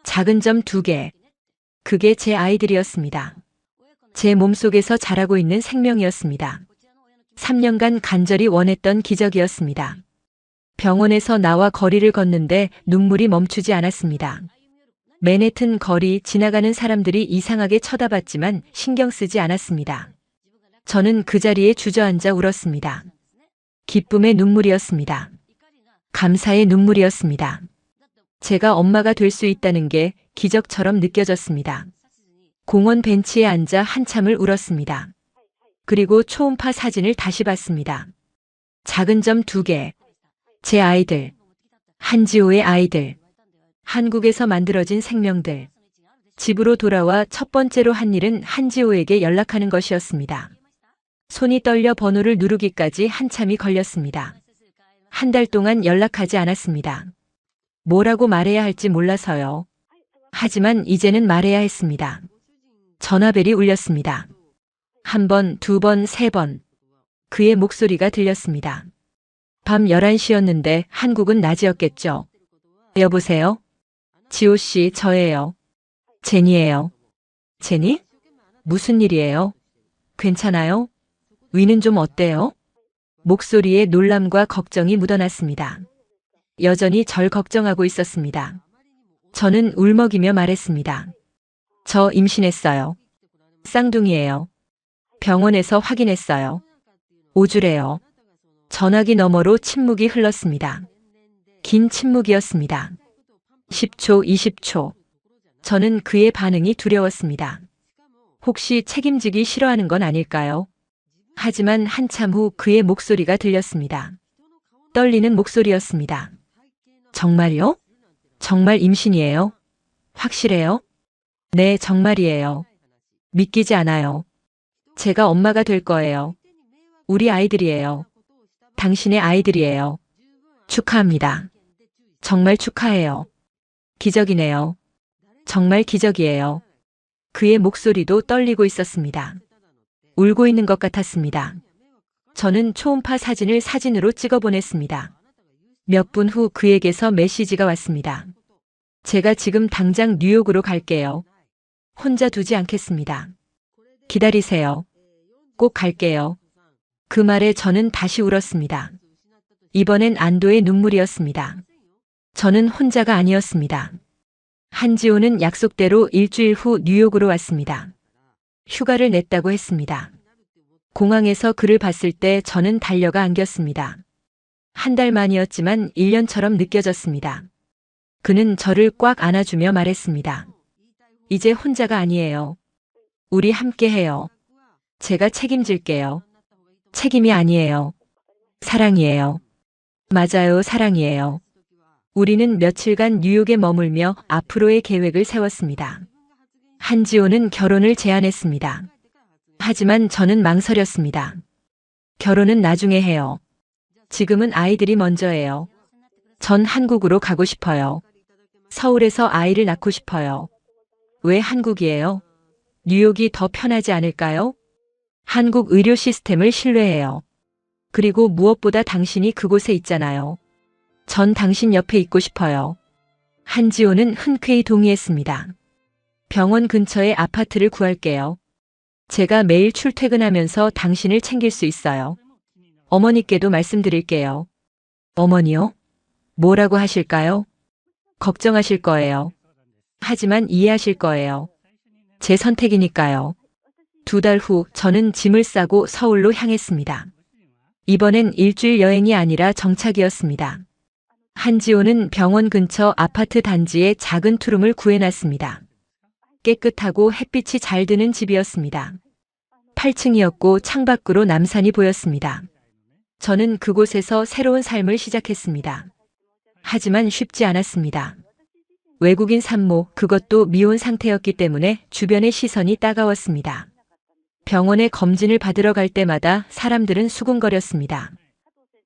작은 점 2개. 그게 제 아이들이었습니다. 제 몸속에서 자라고 있는 생명이었습니다. 3년간 간절히 원했던 기적이었습니다. 병원에서 나와 거리를 걷는데 눈물이 멈추지 않았습니다. 맨해튼 거리 지나가는 사람들이 이상하게 쳐다봤지만 신경 쓰지 않았습니다. 저는 그 자리에 주저앉아 울었습니다. 기쁨의 눈물이었습니다. 감사의 눈물이었습니다. 제가 엄마가 될 수 있다는 게 기적처럼 느껴졌습니다. 공원 벤치에 앉아 한참을 울었습니다. 그리고 초음파 사진을 다시 봤습니다. 작은 점 2개. 제 아이들. 한지호의 아이들. 한국에서 만들어진 생명들. 집으로 돌아와 첫 번째로 한 일은 한지호에게 연락하는 것이었습니다. 손이 떨려 번호를 누르기까지 한참이 걸렸습니다. 한 달 동안 연락하지 않았습니다. 뭐라고 말해야 할지 몰라서요. 하지만 이제는 말해야 했습니다. 전화벨이 울렸습니다. 1번, 2번, 3번. 그의 목소리가 들렸습니다. 밤 11시였는데 한국은 낮이었겠죠. 여보세요? 지호 씨, 저예요. 제니예요. 제니? 무슨 일이에요? 괜찮아요? 위는 좀 어때요? 목소리에 놀람과 걱정이 묻어났습니다. 여전히 절 걱정하고 있었습니다. 저는 울먹이며 말했습니다. 저 임신했어요. 쌍둥이에요. 병원에서 확인했어요. 5주래요. 전화기 너머로 침묵이 흘렀습니다. 긴 침묵이었습니다. 10초, 20초. 저는 그의 반응이 두려웠습니다. 혹시 책임지기 싫어하는 건 아닐까요? 하지만 한참 후 그의 목소리가 들렸습니다. 떨리는 목소리였습니다. 정말요? 정말 임신이에요? 확실해요? 네, 정말이에요. 믿기지 않아요. 제가 엄마가 될 거예요. 우리 아이들이에요. 당신의 아이들이에요. 축하합니다. 정말 축하해요. 기적이네요. 정말 기적이에요. 그의 목소리도 떨리고 있었습니다. 울고 있는 것 같았습니다. 저는 초음파 사진을 사진으로 찍어 보냈습니다. 몇 분 후 그에게서 메시지가 왔습니다. 제가 지금 당장 뉴욕으로 갈게요. 혼자 두지 않겠습니다. 기다리세요. 꼭 갈게요. 그 말에 저는 다시 울었습니다. 이번엔 안도의 눈물이었습니다. 저는 혼자가 아니었습니다. 한지호는 약속대로 일주일 후 뉴욕으로 왔습니다. 휴가를 냈다고 했습니다. 공항에서 그를 봤을 때 저는 달려가 안겼습니다. 한 달 만이었지만 1년처럼 느껴졌습니다. 그는 저를 꽉 안아주며 말했습니다. 이제 혼자가 아니에요. 우리 함께 해요. 제가 책임질게요. 책임이 아니에요. 사랑이에요. 맞아요, 사랑이에요. 우리는 며칠간 뉴욕에 머물며 앞으로의 계획을 세웠습니다. 한지호는 결혼을 제안했습니다. 하지만 저는 망설였습니다. 결혼은 나중에 해요. 지금은 아이들이 먼저예요. 전 한국으로 가고 싶어요. 서울에서 아이를 낳고 싶어요. 왜 한국이에요? 뉴욕이 더 편하지 않을까요? 한국 의료 시스템을 신뢰해요. 그리고 무엇보다 당신이 그곳에 있잖아요. 전 당신 옆에 있고 싶어요. 한지호는 흔쾌히 동의했습니다. 병원 근처에 아파트를 구할게요. 제가 매일 출퇴근하면서 당신을 챙길 수 있어요. 어머니께도 말씀드릴게요. 어머니요? 뭐라고 하실까요? 걱정하실 거예요. 하지만 이해하실 거예요. 제 선택이니까요. 2달 후 저는 짐을 싸고 서울로 향했습니다. 이번엔 일주일 여행이 아니라 정착이었습니다. 한지호는 병원 근처 아파트 단지에 작은 투룸을 구해놨습니다. 깨끗하고 햇빛이 잘 드는 집이었습니다. 8층이었고 창밖으로 남산이 보였습니다. 저는 그곳에서 새로운 삶을 시작했습니다. 하지만 쉽지 않았습니다. 외국인 산모, 그것도 미혼 상태였기 때문에 주변의 시선이 따가웠습니다. 병원에 검진을 받으러 갈 때마다 사람들은 수군거렸습니다.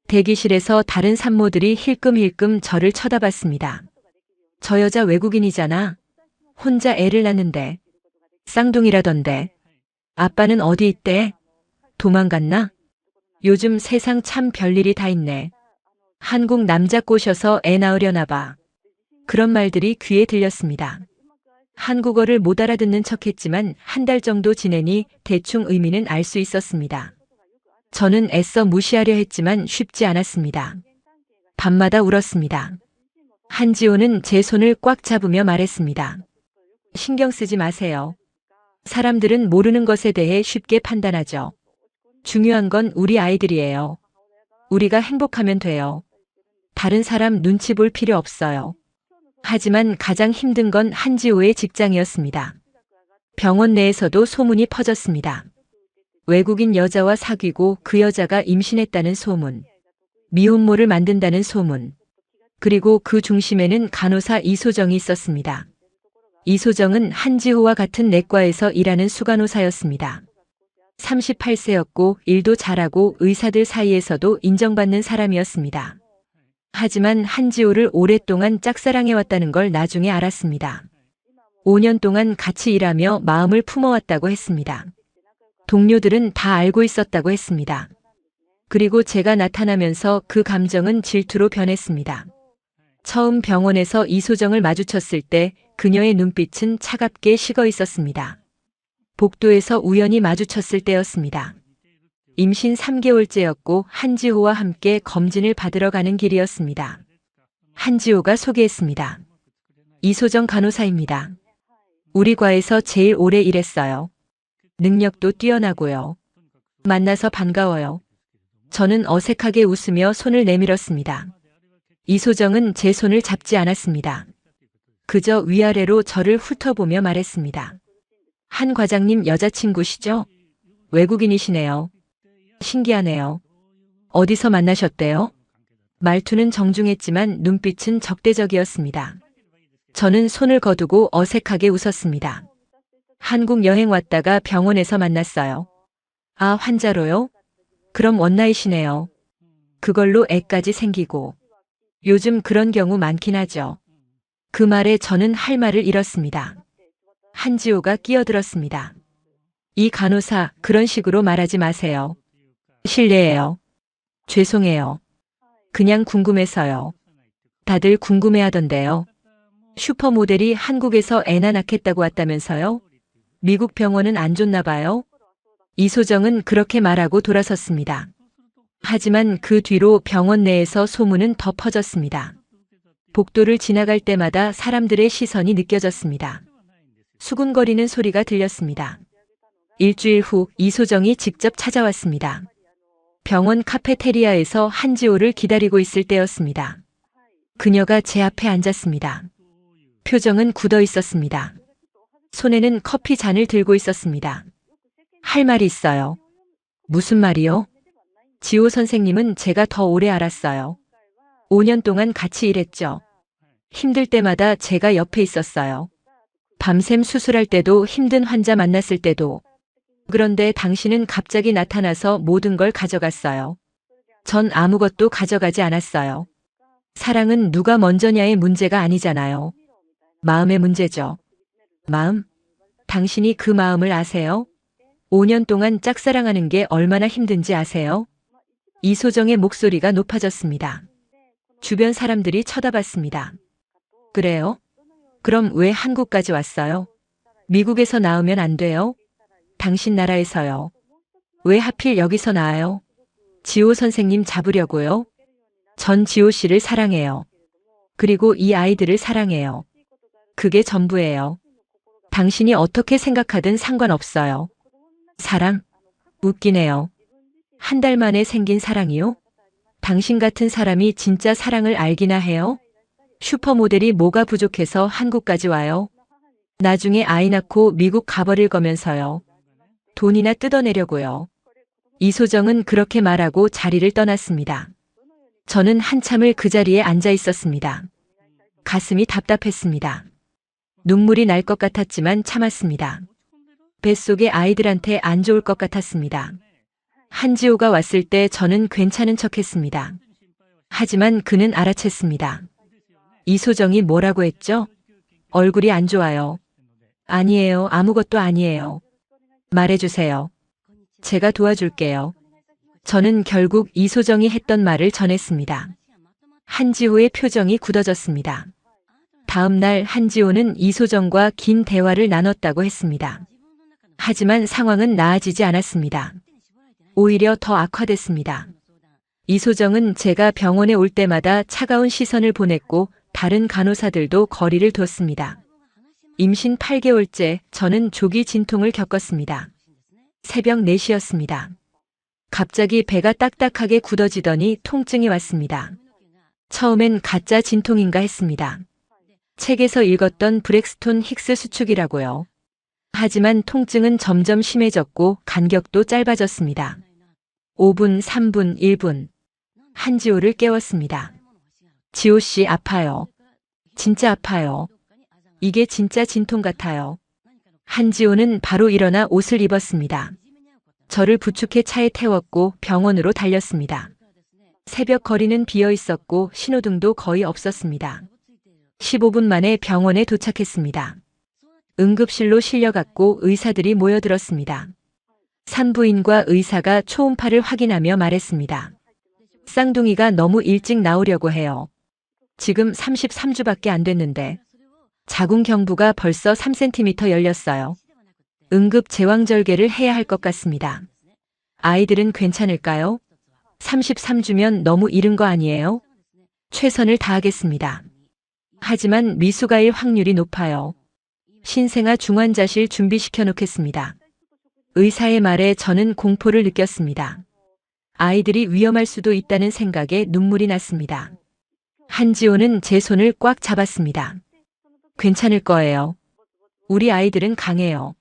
대기실에서 다른 산모들이 힐끔힐끔 저를 쳐다봤습니다. 저 여자 외국인이잖아. 혼자 애를 낳는데. 쌍둥이라던데. 아빠는 어디 있대? 도망갔나? 요즘 세상 참 별일이 다 있네. 한국 남자 꼬셔서 애 낳으려나 봐. 그런 말들이 귀에 들렸습니다. 한국어를 못 알아듣는 척했지만 한 달 정도 지내니 대충 의미는 알 수 있었습니다. 저는 애써 무시하려 했지만 쉽지 않았습니다. 밤마다 울었습니다. 한지호는 제 손을 꽉 잡으며 말했습니다. 신경 쓰지 마세요. 사람들은 모르는 것에 대해 쉽게 판단하죠. 중요한 건 우리 아이들이에요. 우리가 행복하면 돼요. 다른 사람 눈치 볼 필요 없어요. 하지만 가장 힘든 건 한지호의 직장이었습니다. 병원 내에서도 소문이 퍼졌습니다. 외국인 여자와 사귀고 그 여자가 임신했다는 소문, 미혼모를 만든다는 소문, 그리고 그 중심에는 간호사 이소정이 있었습니다. 이소정은 한지호와 같은 내과에서 일하는 수간호사였습니다. 38세였고 일도 잘하고 의사들 사이에서도 인정받는 사람이었습니다. 하지만 한지호를 오랫동안 짝사랑해왔다는 걸 나중에 알았습니다. 5년 동안 같이 일하며 마음을 품어왔다고 했습니다. 동료들은 다 알고 있었다고 했습니다. 그리고 제가 나타나면서 그 감정은 질투로 변했습니다. 처음 병원에서 이소정을 마주쳤을 때 그녀의 눈빛은 차갑게 식어 있었습니다. 복도에서 우연히 마주쳤을 때였습니다. 임신 3개월째였고 한지호와 함께 검진을 받으러 가는 길이었습니다. 한지호가 소개했습니다. 이소정 간호사입니다. 우리 과에서 제일 오래 일했어요. 능력도 뛰어나고요. 만나서 반가워요. 저는 어색하게 웃으며 손을 내밀었습니다. 이소정은 제 손을 잡지 않았습니다. 그저 위아래로 저를 훑어보며 말했습니다. 한 과장님 여자친구시죠? 외국인이시네요. 신기하네요. 어디서 만나셨대요? 말투는 정중했지만 눈빛은 적대적이었습니다. 저는 손을 거두고 어색하게 웃었습니다. 한국 여행 왔다가 병원에서 만났어요. 아, 환자로요? 그럼 원나잇이네요. 그걸로 애까지 생기고. 요즘 그런 경우 많긴 하죠. 그 말에 저는 할 말을 잃었습니다. 한지호가 끼어들었습니다. 이 간호사 그런 식으로 말하지 마세요. 실례해요. 죄송해요. 그냥 궁금해서요. 다들 궁금해하던데요. 슈퍼모델이 한국에서 애나 낳겠다고 왔다면서요? 미국 병원은 안 좋나 봐요? 이소정은 그렇게 말하고 돌아섰습니다. 하지만 그 뒤로 병원 내에서 소문은 더 퍼졌습니다. 복도를 지나갈 때마다 사람들의 시선이 느껴졌습니다. 수군거리는 소리가 들렸습니다. 일주일 후 이소정이 직접 찾아왔습니다. 병원 카페테리아에서 한지호를 기다리고 있을 때였습니다. 그녀가 제 앞에 앉았습니다. 표정은 굳어 있었습니다. 손에는 커피 잔을 들고 있었습니다. 할 말이 있어요. 무슨 말이요? 지호 선생님은 제가 더 오래 알았어요. 5년 동안 같이 일했죠. 힘들 때마다 제가 옆에 있었어요. 밤샘 수술할 때도 힘든 환자 만났을 때도. 그런데 당신은 갑자기 나타나서 모든 걸 가져갔어요. 전 아무것도 가져가지 않았어요. 사랑은 누가 먼저냐의 문제가 아니잖아요. 마음의 문제죠. 마음? 당신이 그 마음을 아세요? 5년 동안 짝사랑하는 게 얼마나 힘든지 아세요? 이소정의 목소리가 높아졌습니다. 주변 사람들이 쳐다봤습니다. 그래요? 그럼 왜 한국까지 왔어요? 미국에서 나오면 안 돼요? 당신 나라에서요. 왜 하필 여기서 나와요? 지호 선생님 잡으려고요? 전 지호 씨를 사랑해요. 그리고 이 아이들을 사랑해요. 그게 전부예요. 당신이 어떻게 생각하든 상관없어요. 사랑? 웃기네요. 한 달 만에 생긴 사랑이요? 당신 같은 사람이 진짜 사랑을 알기나 해요? 슈퍼모델이 뭐가 부족해서 한국까지 와요? 나중에 아이 낳고 미국 가버릴 거면서요. 돈이나 뜯어내려고요. 이소정은 그렇게 말하고 자리를 떠났습니다. 저는 한참을 그 자리에 앉아 있었습니다. 가슴이 답답했습니다. 눈물이 날 것 같았지만 참았습니다. 뱃속에 아이들한테 안 좋을 것 같았습니다. 한지호가 왔을 때 저는 괜찮은 척했습니다. 하지만 그는 알아챘습니다. 이소정이 뭐라고 했죠? 얼굴이 안 좋아요. 아니에요. 아무것도 아니에요. 말해주세요. 제가 도와줄게요. 저는 결국 이소정이 했던 말을 전했습니다. 한지호의 표정이 굳어졌습니다. 다음 날 한지호는 이소정과 긴 대화를 나눴다고 했습니다. 하지만 상황은 나아지지 않았습니다. 오히려 더 악화됐습니다. 이소정은 제가 병원에 올 때마다 차가운 시선을 보냈고 다른 간호사들도 거리를 뒀습니다. 임신 8개월째 저는 조기 진통을 겪었습니다. 새벽 4시였습니다. 갑자기 배가 딱딱하게 굳어지더니 통증이 왔습니다. 처음엔 가짜 진통인가 했습니다. 책에서 읽었던 브렉스톤 힉스 수축이라고요. 하지만 통증은 점점 심해졌고 간격도 짧아졌습니다. 5분, 3분, 1분. 한지호를 깨웠습니다. 지호 씨 아파요. 진짜 아파요. 이게 진짜 진통 같아요. 한지호는 바로 일어나 옷을 입었습니다. 저를 부축해 차에 태웠고 병원으로 달렸습니다. 새벽 거리는 비어 있었고 신호등도 거의 없었습니다. 15분 만에 병원에 도착했습니다. 응급실로 실려갔고 의사들이 모여들었습니다. 산부인과 의사가 초음파를 확인하며 말했습니다. 쌍둥이가 너무 일찍 나오려고 해요. 지금 33주밖에 안 됐는데 자궁경부가 벌써 3cm 열렸어요. 응급 제왕절개를 해야 할 것 같습니다. 아이들은 괜찮을까요? 33주면 너무 이른 거 아니에요? 최선을 다하겠습니다. 하지만 미숙아일 확률이 높아요. 신생아 중환자실 준비시켜 놓겠습니다. 의사의 말에 저는 공포를 느꼈습니다. 아이들이 위험할 수도 있다는 생각에 눈물이 났습니다. 한지호는 제 손을 꽉 잡았습니다. 괜찮을 거예요. 우리 아이들은 강해요.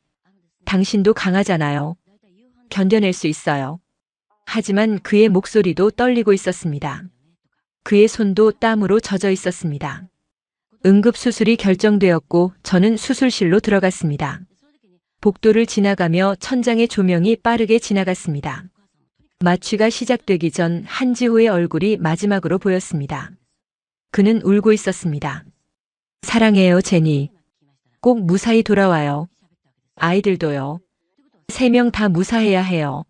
당신도 강하잖아요. 견뎌낼 수 있어요. 하지만 그의 목소리도 떨리고 있었습니다. 그의 손도 땀으로 젖어 있었습니다. 응급수술이 결정되었고 저는 수술실로 들어갔습니다. 복도를 지나가며 천장의 조명이 빠르게 지나갔습니다. 마취가 시작되기 전 한지호의 얼굴이 마지막으로 보였습니다. 그는 울고 있었습니다. 사랑해요, 제니. 꼭 무사히 돌아와요. 아이들도요. 3명 다 무사해야 해요.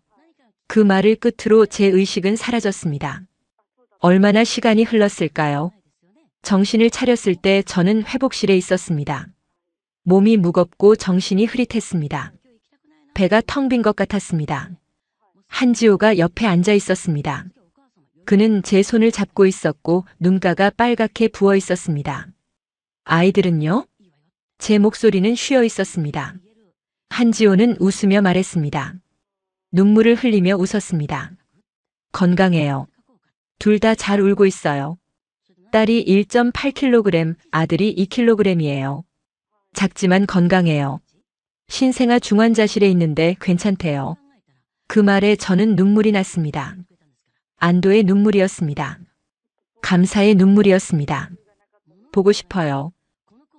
그 말을 끝으로 제 의식은 사라졌습니다. 얼마나 시간이 흘렀을까요? 정신을 차렸을 때 저는 회복실에 있었습니다. 몸이 무겁고 정신이 흐릿했습니다. 배가 텅 빈 것 같았습니다. 한지호가 옆에 앉아 있었습니다. 그는 제 손을 잡고 있었고 눈가가 빨갛게 부어 있었습니다. 아이들은요? 제 목소리는 쉬어 있었습니다. 한지호는 웃으며 말했습니다. 눈물을 흘리며 웃었습니다. 건강해요. 둘 다 잘 울고 있어요. 딸이 1.8kg, 아들이 2kg이에요. 작지만 건강해요. 신생아 중환자실에 있는데 괜찮대요. 그 말에 저는 눈물이 났습니다. 안도의 눈물이었습니다. 감사의 눈물이었습니다. 보고 싶어요.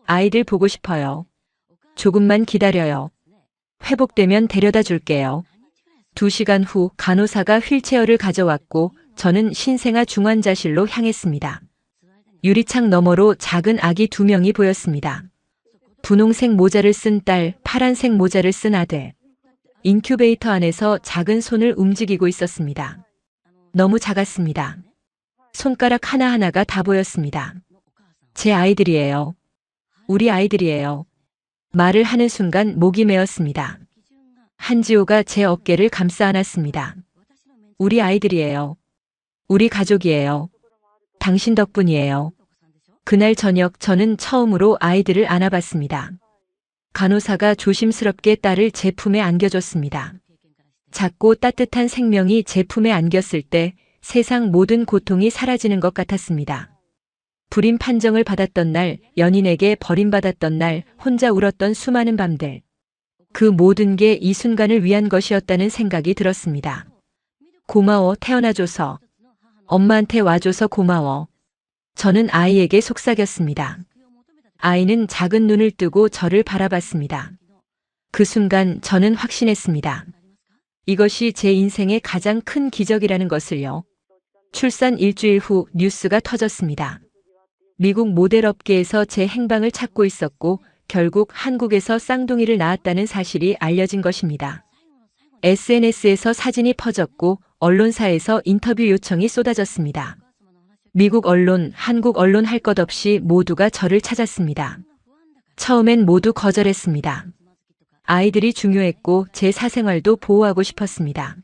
아이들 보고 싶어요. 조금만 기다려요. 회복되면 데려다 줄게요. 2시간 후 간호사가 휠체어를 가져왔고 저는 신생아 중환자실로 향했습니다. 유리창 너머로 작은 아기 2명이 보였습니다. 분홍색 모자를 쓴 딸, 파란색 모자를 쓴 아들. 인큐베이터 안에서 작은 손을 움직이고 있었습니다. 너무 작았습니다. 손가락 하나하나가 다 보였습니다. 제 아이들이에요. 우리 아이들이에요. 말을 하는 순간 목이 메었습니다. 한지호가 제 어깨를 감싸 안았습니다. 우리 아이들이에요. 우리 가족이에요. 당신 덕분이에요. 그날 저녁 저는 처음으로 아이들을 안아봤습니다. 간호사가 조심스럽게 딸을 제 품에 안겨줬습니다. 작고 따뜻한 생명이 제 품에 안겼을 때 세상 모든 고통이 사라지는 것 같았습니다. 불임 판정을 받았던 날, 연인에게 버림받았던 날, 혼자 울었던 수많은 밤들. 그 모든 게 이 순간을 위한 것이었다는 생각이 들었습니다. 고마워, 태어나줘서. 엄마한테 와줘서 고마워. 저는 아이에게 속삭였습니다. 아이는 작은 눈을 뜨고 저를 바라봤습니다. 그 순간 저는 확신했습니다. 이것이 제 인생의 가장 큰 기적이라는 것을요. 출산 일주일 후 뉴스가 터졌습니다. 미국 모델 업계에서 제 행방을 찾고 있었고 결국 한국에서 쌍둥이를 낳았다는 사실이 알려진 것입니다. SNS에서 사진이 퍼졌고 언론사에서 인터뷰 요청이 쏟아졌습니다. 미국 언론, 한국 언론 할 것 없이 모두가 저를 찾았습니다. 처음엔 모두 거절했습니다. 아이들이 중요했고 제 사생활도 보호하고 싶었습니다.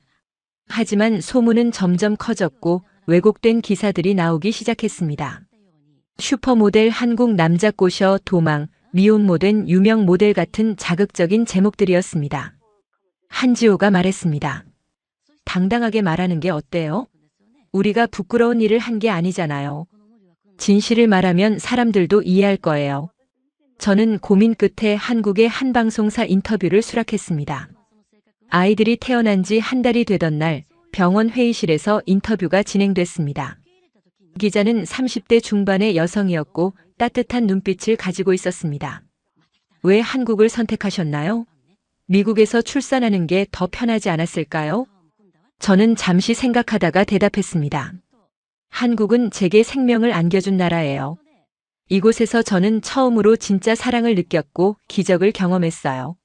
하지만 소문은 점점 커졌고 왜곡된 기사들이 나오기 시작했습니다. 슈퍼모델 한국 남자 꼬셔 도망, 미혼모된 유명 모델 같은 자극적인 제목들이었습니다. 한지호가 말했습니다. 당당하게 말하는 게 어때요? 우리가 부끄러운 일을 한 게 아니잖아요. 진실을 말하면 사람들도 이해할 거예요. 저는 고민 끝에 한국의 한 방송사 인터뷰를 수락했습니다. 아이들이 태어난 지 한 달이 되던 날 병원 회의실에서 인터뷰가 진행됐습니다. 기자는 30대 중반의 여성이었고 따뜻한 눈빛을 가지고 있었습니다. 왜 한국을 선택하셨나요? 미국에서 출산하는 게 더 편하지 않았을까요? 저는 잠시 생각하다가 대답했습니다. 한국은 제게 생명을 안겨준 나라예요. 이곳에서 저는 처음으로 진짜 사랑을 느꼈고 기적을 경험했어요.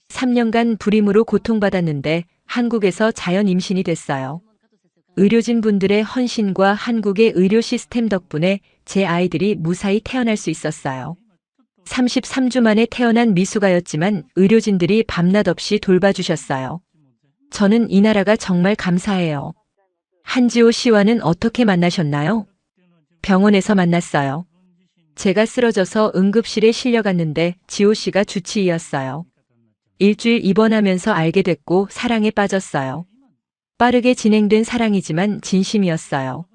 3년간 불임으로 고통받았는데 한국에서 자연 임신이 됐어요. 의료진 분들의 헌신과 한국의 의료 시스템 덕분에 제 아이들이 무사히 태어날 수 있었어요. 33주 만에 태어난 미숙아였지만 의료진들이 밤낮 없이 돌봐주셨어요. 저는 이 나라가 정말 감사해요. 한지호 씨와는 어떻게 만나셨나요? 병원에서 만났어요. 제가 쓰러져서 응급실에 실려갔는데 지호 씨가 주치의였어요. 일주일 입원하면서 알게 됐고 사랑에 빠졌어요. 빠르게 진행된 사랑이지만 진심이었어요.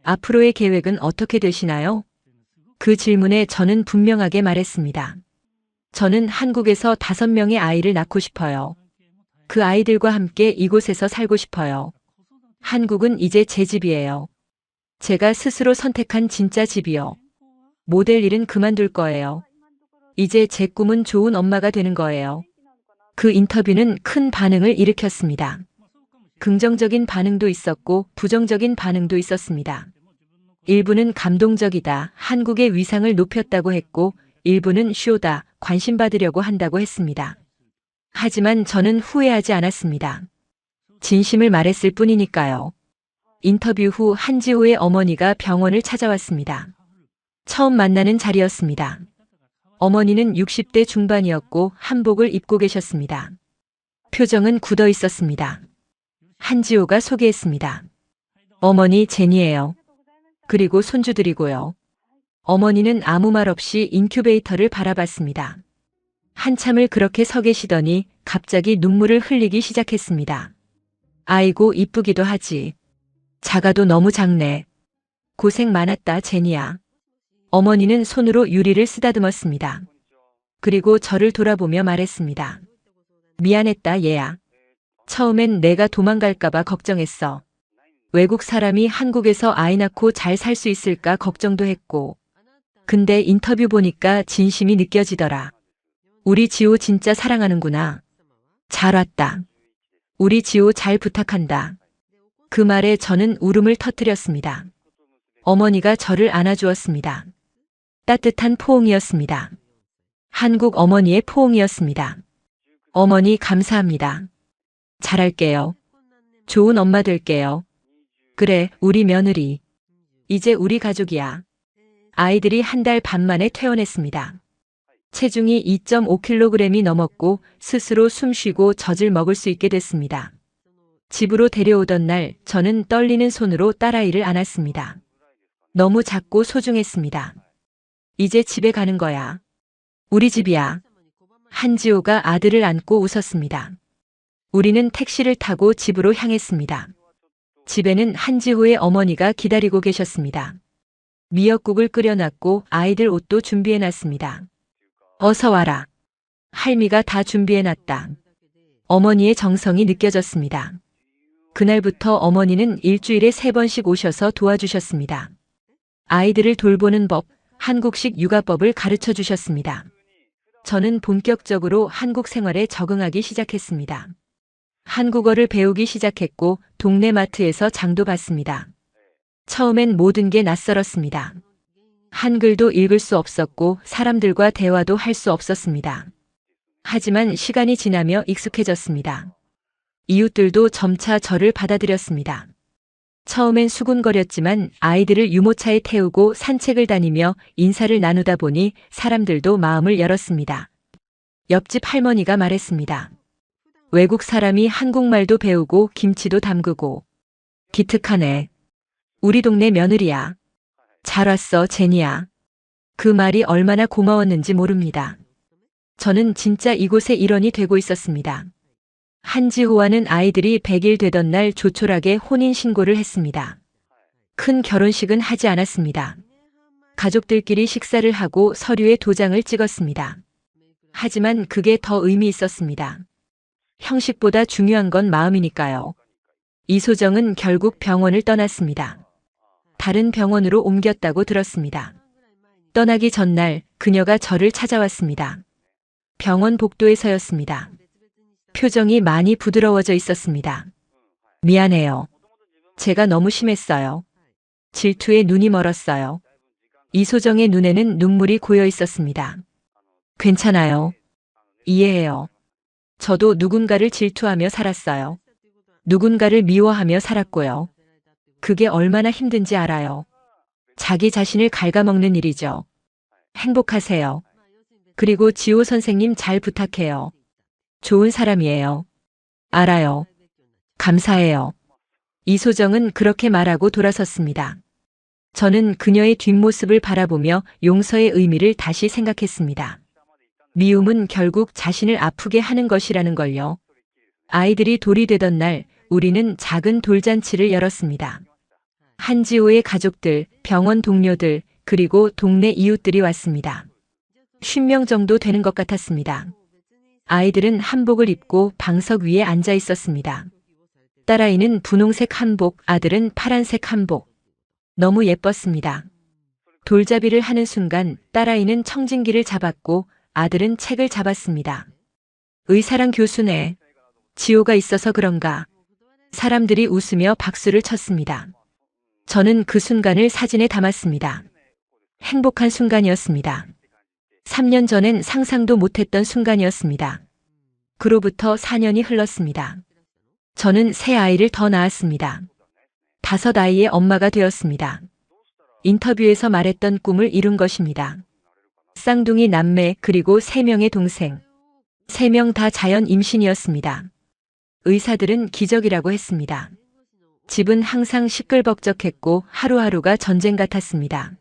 앞으로의 계획은 어떻게 되시나요? 그 질문에 저는 분명하게 말했습니다. 저는 한국에서 5명의 아이를 낳고 싶어요. 그 아이들과 함께 이곳에서 살고 싶어요. 한국은 이제 제 집이에요. 제가 스스로 선택한 진짜 집이요. 모델 일은 그만둘 거예요. 이제 제 꿈은 좋은 엄마가 되는 거예요. 그 인터뷰는 큰 반응을 일으켰습니다. 긍정적인 반응도 있었고 부정적인 반응도 있었습니다. 일부는 감동적이다, 한국의 위상을 높였다고 했고 일부는 쇼다, 관심받으려고 한다고 했습니다. 하지만 저는 후회하지 않았습니다. 진심을 말했을 뿐이니까요. 인터뷰 후 한지호의 어머니가 병원을 찾아왔습니다. 처음 만나는 자리였습니다. 어머니는 60대 중반이었고 한복을 입고 계셨습니다. 표정은 굳어 있었습니다. 한지호가 소개했습니다. 어머니 제니예요. 그리고 손주들이고요. 어머니는 아무 말 없이 인큐베이터를 바라봤습니다. 한참을 그렇게 서 계시더니 갑자기 눈물을 흘리기 시작했습니다. 아이고 이쁘기도 하지. 작아도 너무 작네. 고생 많았다 제니야. 어머니는 손으로 유리를 쓰다듬었습니다. 그리고 저를 돌아보며 말했습니다. 미안했다 얘야. 처음엔 내가 도망갈까봐 걱정했어. 외국 사람이 한국에서 아이 낳고 잘 살 수 있을까 걱정도 했고. 근데 인터뷰 보니까 진심이 느껴지더라. 우리 지호 진짜 사랑하는구나. 잘 왔다. 우리 지호 잘 부탁한다. 그 말에 저는 울음을 터뜨렸습니다. 어머니가 저를 안아주었습니다. 따뜻한 포옹이었습니다. 한국 어머니의 포옹이었습니다. 어머니 감사합니다. 잘할게요. 좋은 엄마 될게요. 그래, 우리 며느리. 이제 우리 가족이야. 아이들이 한 달 반 만에 퇴원했습니다. 체중이 2.5kg이 넘었고 스스로 숨쉬고 젖을 먹을 수 있게 됐습니다. 집으로 데려오던 날 저는 떨리는 손으로 딸아이를 안았습니다. 너무 작고 소중했습니다. 이제 집에 가는 거야. 우리 집이야. 한지호가 아들을 안고 웃었습니다. 우리는 택시를 타고 집으로 향했습니다. 집에는 한지호의 어머니가 기다리고 계셨습니다. 미역국을 끓여놨고 아이들 옷도 준비해놨습니다. 어서 와라. 할미가 다 준비해놨다. 어머니의 정성이 느껴졌습니다. 그날부터 어머니는 일주일에 3번씩 오셔서 도와주셨습니다. 아이들을 돌보는 법, 한국식 육아법을 가르쳐 주셨습니다. 저는 본격적으로 한국 생활에 적응하기 시작했습니다. 한국어를 배우기 시작했고 동네 마트에서 장도 봤습니다. 처음엔 모든 게 낯설었습니다. 한글도 읽을 수 없었고 사람들과 대화도 할 수 없었습니다. 하지만 시간이 지나며 익숙해졌습니다. 이웃들도 점차 저를 받아들였습니다. 처음엔 수군거렸지만 아이들을 유모차에 태우고 산책을 다니며 인사를 나누다 보니 사람들도 마음을 열었습니다. 옆집 할머니가 말했습니다. 외국 사람이 한국말도 배우고 김치도 담그고. 기특하네. 우리 동네 며느리야. 잘 왔어, 제니야. 그 말이 얼마나 고마웠는지 모릅니다. 저는 진짜 이곳의 일원이 되고 있었습니다. 한지호와는 아이들이 100일 되던 날 조촐하게 혼인신고를 했습니다. 큰 결혼식은 하지 않았습니다. 가족들끼리 식사를 하고 서류에 도장을 찍었습니다. 하지만 그게 더 의미 있었습니다. 형식보다 중요한 건 마음이니까요. 이소정은 결국 병원을 떠났습니다. 다른 병원으로 옮겼다고 들었습니다. 떠나기 전날 그녀가 저를 찾아왔습니다. 병원 복도에 서였습니다. 표정이 많이 부드러워져 있었습니다. 미안해요. 제가 너무 심했어요. 질투에 눈이 멀었어요. 이소정의 눈에는 눈물이 고여 있었습니다. 괜찮아요. 이해해요. 저도 누군가를 질투하며 살았어요. 누군가를 미워하며 살았고요. 그게 얼마나 힘든지 알아요. 자기 자신을 갉아먹는 일이죠. 행복하세요. 그리고 지호 선생님 잘 부탁해요. 좋은 사람이에요. 알아요. 감사해요. 이소정은 그렇게 말하고 돌아섰습니다. 저는 그녀의 뒷모습을 바라보며 용서의 의미를 다시 생각했습니다. 미움은 결국 자신을 아프게 하는 것이라는 걸요. 아이들이 돌이 되던 날 우리는 작은 돌잔치를 열었습니다. 한지호의 가족들, 병원 동료들, 그리고 동네 이웃들이 왔습니다. 50명 정도 되는 것 같았습니다. 아이들은 한복을 입고 방석 위에 앉아 있었습니다. 딸아이는 분홍색 한복, 아들은 파란색 한복. 너무 예뻤습니다. 돌잡이를 하는 순간 딸아이는 청진기를 잡았고 아들은 책을 잡았습니다. 의사랑 교수네. 지호가 있어서 그런가. 사람들이 웃으며 박수를 쳤습니다. 저는 그 순간을 사진에 담았습니다. 행복한 순간이었습니다. 3년 전엔 상상도 못했던 순간이었습니다. 그로부터 4년이 흘렀습니다. 저는 새 아이를 더 낳았습니다. 5 아이의 엄마가 되었습니다. 인터뷰에서 말했던 꿈을 이룬 것입니다. 쌍둥이 남매 그리고 3명의 동생. 3명 다 자연 임신이었습니다. 의사들은 기적이라고 했습니다. 집은 항상 시끌벅적했고 하루하루가 전쟁 같았습니다.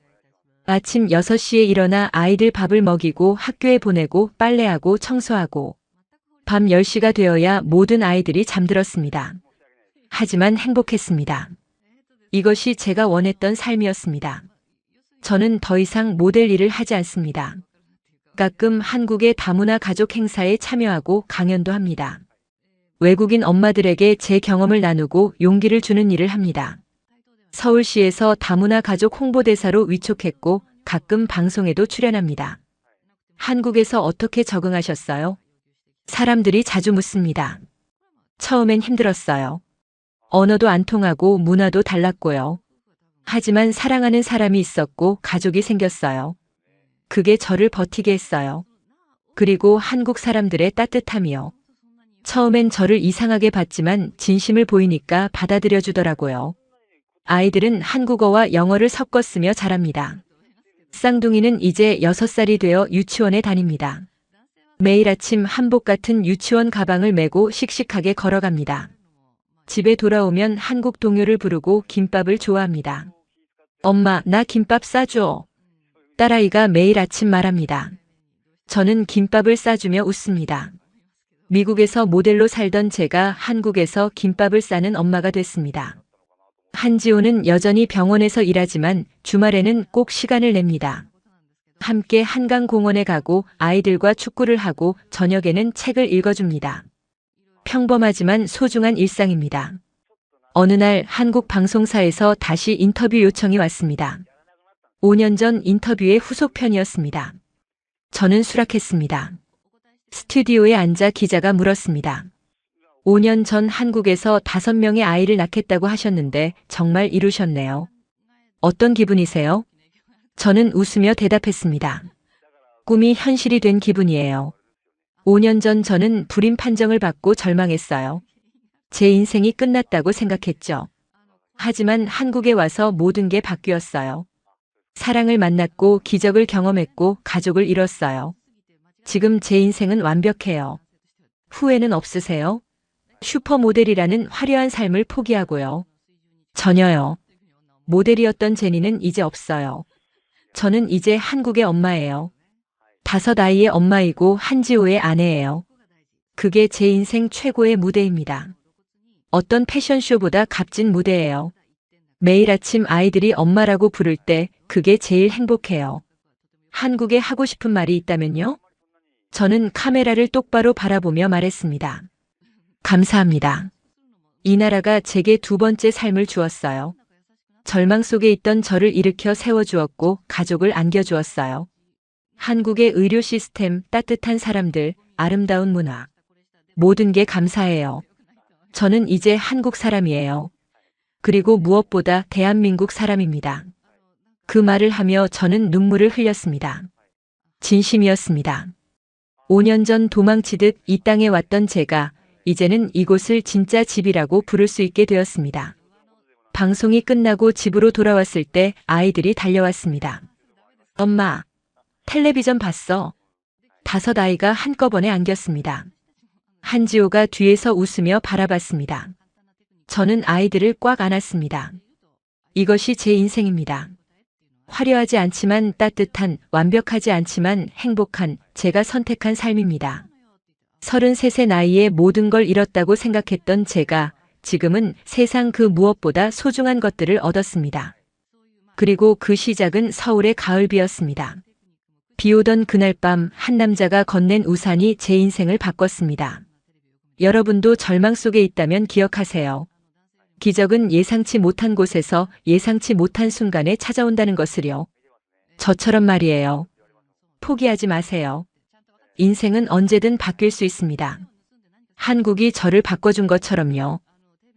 아침 6시에 일어나 아이들 밥을 먹이고 학교에 보내고 빨래하고 청소하고 밤 10시가 되어야 모든 아이들이 잠들었습니다. 하지만 행복했습니다. 이것이 제가 원했던 삶이었습니다. 저는 더 이상 모델 일을 하지 않습니다. 가끔 한국의 다문화 가족 행사에 참여하고 강연도 합니다. 외국인 엄마들에게 제 경험을 나누고 용기를 주는 일을 합니다. 서울시에서 다문화 가족 홍보대사로 위촉했고 가끔 방송에도 출연합니다. 한국에서 어떻게 적응하셨어요? 사람들이 자주 묻습니다. 처음엔 힘들었어요. 언어도 안 통하고 문화도 달랐고요. 하지만 사랑하는 사람이 있었고 가족이 생겼어요. 그게 저를 버티게 했어요. 그리고 한국 사람들의 따뜻함이요. 처음엔 저를 이상하게 봤지만 진심을 보이니까 받아들여 주더라고요. 아이들은 한국어와 영어를 섞어 쓰며 자랍니다. 쌍둥이는 이제 6살이 되어 유치원에 다닙니다. 매일 아침 한복 같은 유치원 가방을 메고 씩씩하게 걸어갑니다. 집에 돌아오면 한국 동요를 부르고 김밥을 좋아합니다. 엄마, 나 김밥 싸줘. 딸아이가 매일 아침 말합니다. 저는 김밥을 싸주며 웃습니다. 미국에서 모델로 살던 제가 한국에서 김밥을 싸는 엄마가 됐습니다. 한지호는 여전히 병원에서 일하지만 주말에는 꼭 시간을 냅니다. 함께 한강공원에 가고 아이들과 축구를 하고 저녁에는 책을 읽어줍니다. 평범하지만 소중한 일상입니다. 어느 날 한국 방송사에서 다시 인터뷰 요청이 왔습니다. 5년 전 인터뷰의 후속편이었습니다. 저는 수락했습니다. 스튜디오에 앉아 기자가 물었습니다. 5년 전 한국에서 5명의 아이를 낳겠다고 하셨는데 정말 이루셨네요. 어떤 기분이세요? 저는 웃으며 대답했습니다. 꿈이 현실이 된 기분이에요. 5년 전 저는 불임 판정을 받고 절망했어요. 제 인생이 끝났다고 생각했죠. 하지만 한국에 와서 모든 게 바뀌었어요. 사랑을 만났고 기적을 경험했고 가족을 이뤘어요. 지금 제 인생은 완벽해요. 후회는 없으세요? 슈퍼모델이라는 화려한 삶을 포기하고요. 전혀요. 모델이었던 제니는 이제 없어요. 저는 이제 한국의 엄마예요. 5 아이의 엄마이고 한지호의 아내예요. 그게 제 인생 최고의 무대입니다. 어떤 패션쇼보다 값진 무대예요. 매일 아침 아이들이 엄마라고 부를 때 그게 제일 행복해요. 한국에 하고 싶은 말이 있다면요? 저는 카메라를 똑바로 바라보며 말했습니다. 감사합니다. 이 나라가 제게 두 번째 삶을 주었어요. 절망 속에 있던 저를 일으켜 세워주었고 가족을 안겨주었어요. 한국의 의료 시스템, 따뜻한 사람들, 아름다운 문화. 모든 게 감사해요. 저는 이제 한국 사람이에요. 그리고 무엇보다 대한민국 사람입니다. 그 말을 하며 저는 눈물을 흘렸습니다. 진심이었습니다. 5년 전 도망치듯 이 땅에 왔던 제가 이제는 이곳을 진짜 집이라고 부를 수 있게 되었습니다. 방송이 끝나고 집으로 돌아왔을 때 아이들이 달려왔습니다. 엄마, 텔레비전 봤어. 5 아이가 한꺼번에 안겼습니다. 한지호가 뒤에서 웃으며 바라봤습니다. 저는 아이들을 꽉 안았습니다. 이것이 제 인생입니다. 화려하지 않지만 따뜻한, 완벽하지 않지만 행복한 제가 선택한 삶입니다. 33세 나이에 모든 걸 잃었다고 생각했던 제가 지금은 세상 그 무엇보다 소중한 것들을 얻었습니다. 그리고 그 시작은 서울의 가을비였습니다. 비 오던 그날 밤 한 남자가 건넨 우산이 제 인생을 바꿨습니다. 여러분도 절망 속에 있다면 기억하세요. 기적은 예상치 못한 곳에서 예상치 못한 순간에 찾아온다는 것을요. 저처럼 말이에요. 포기하지 마세요. 인생은 언제든 바뀔 수 있습니다. 한국이 저를 바꿔준 것처럼요.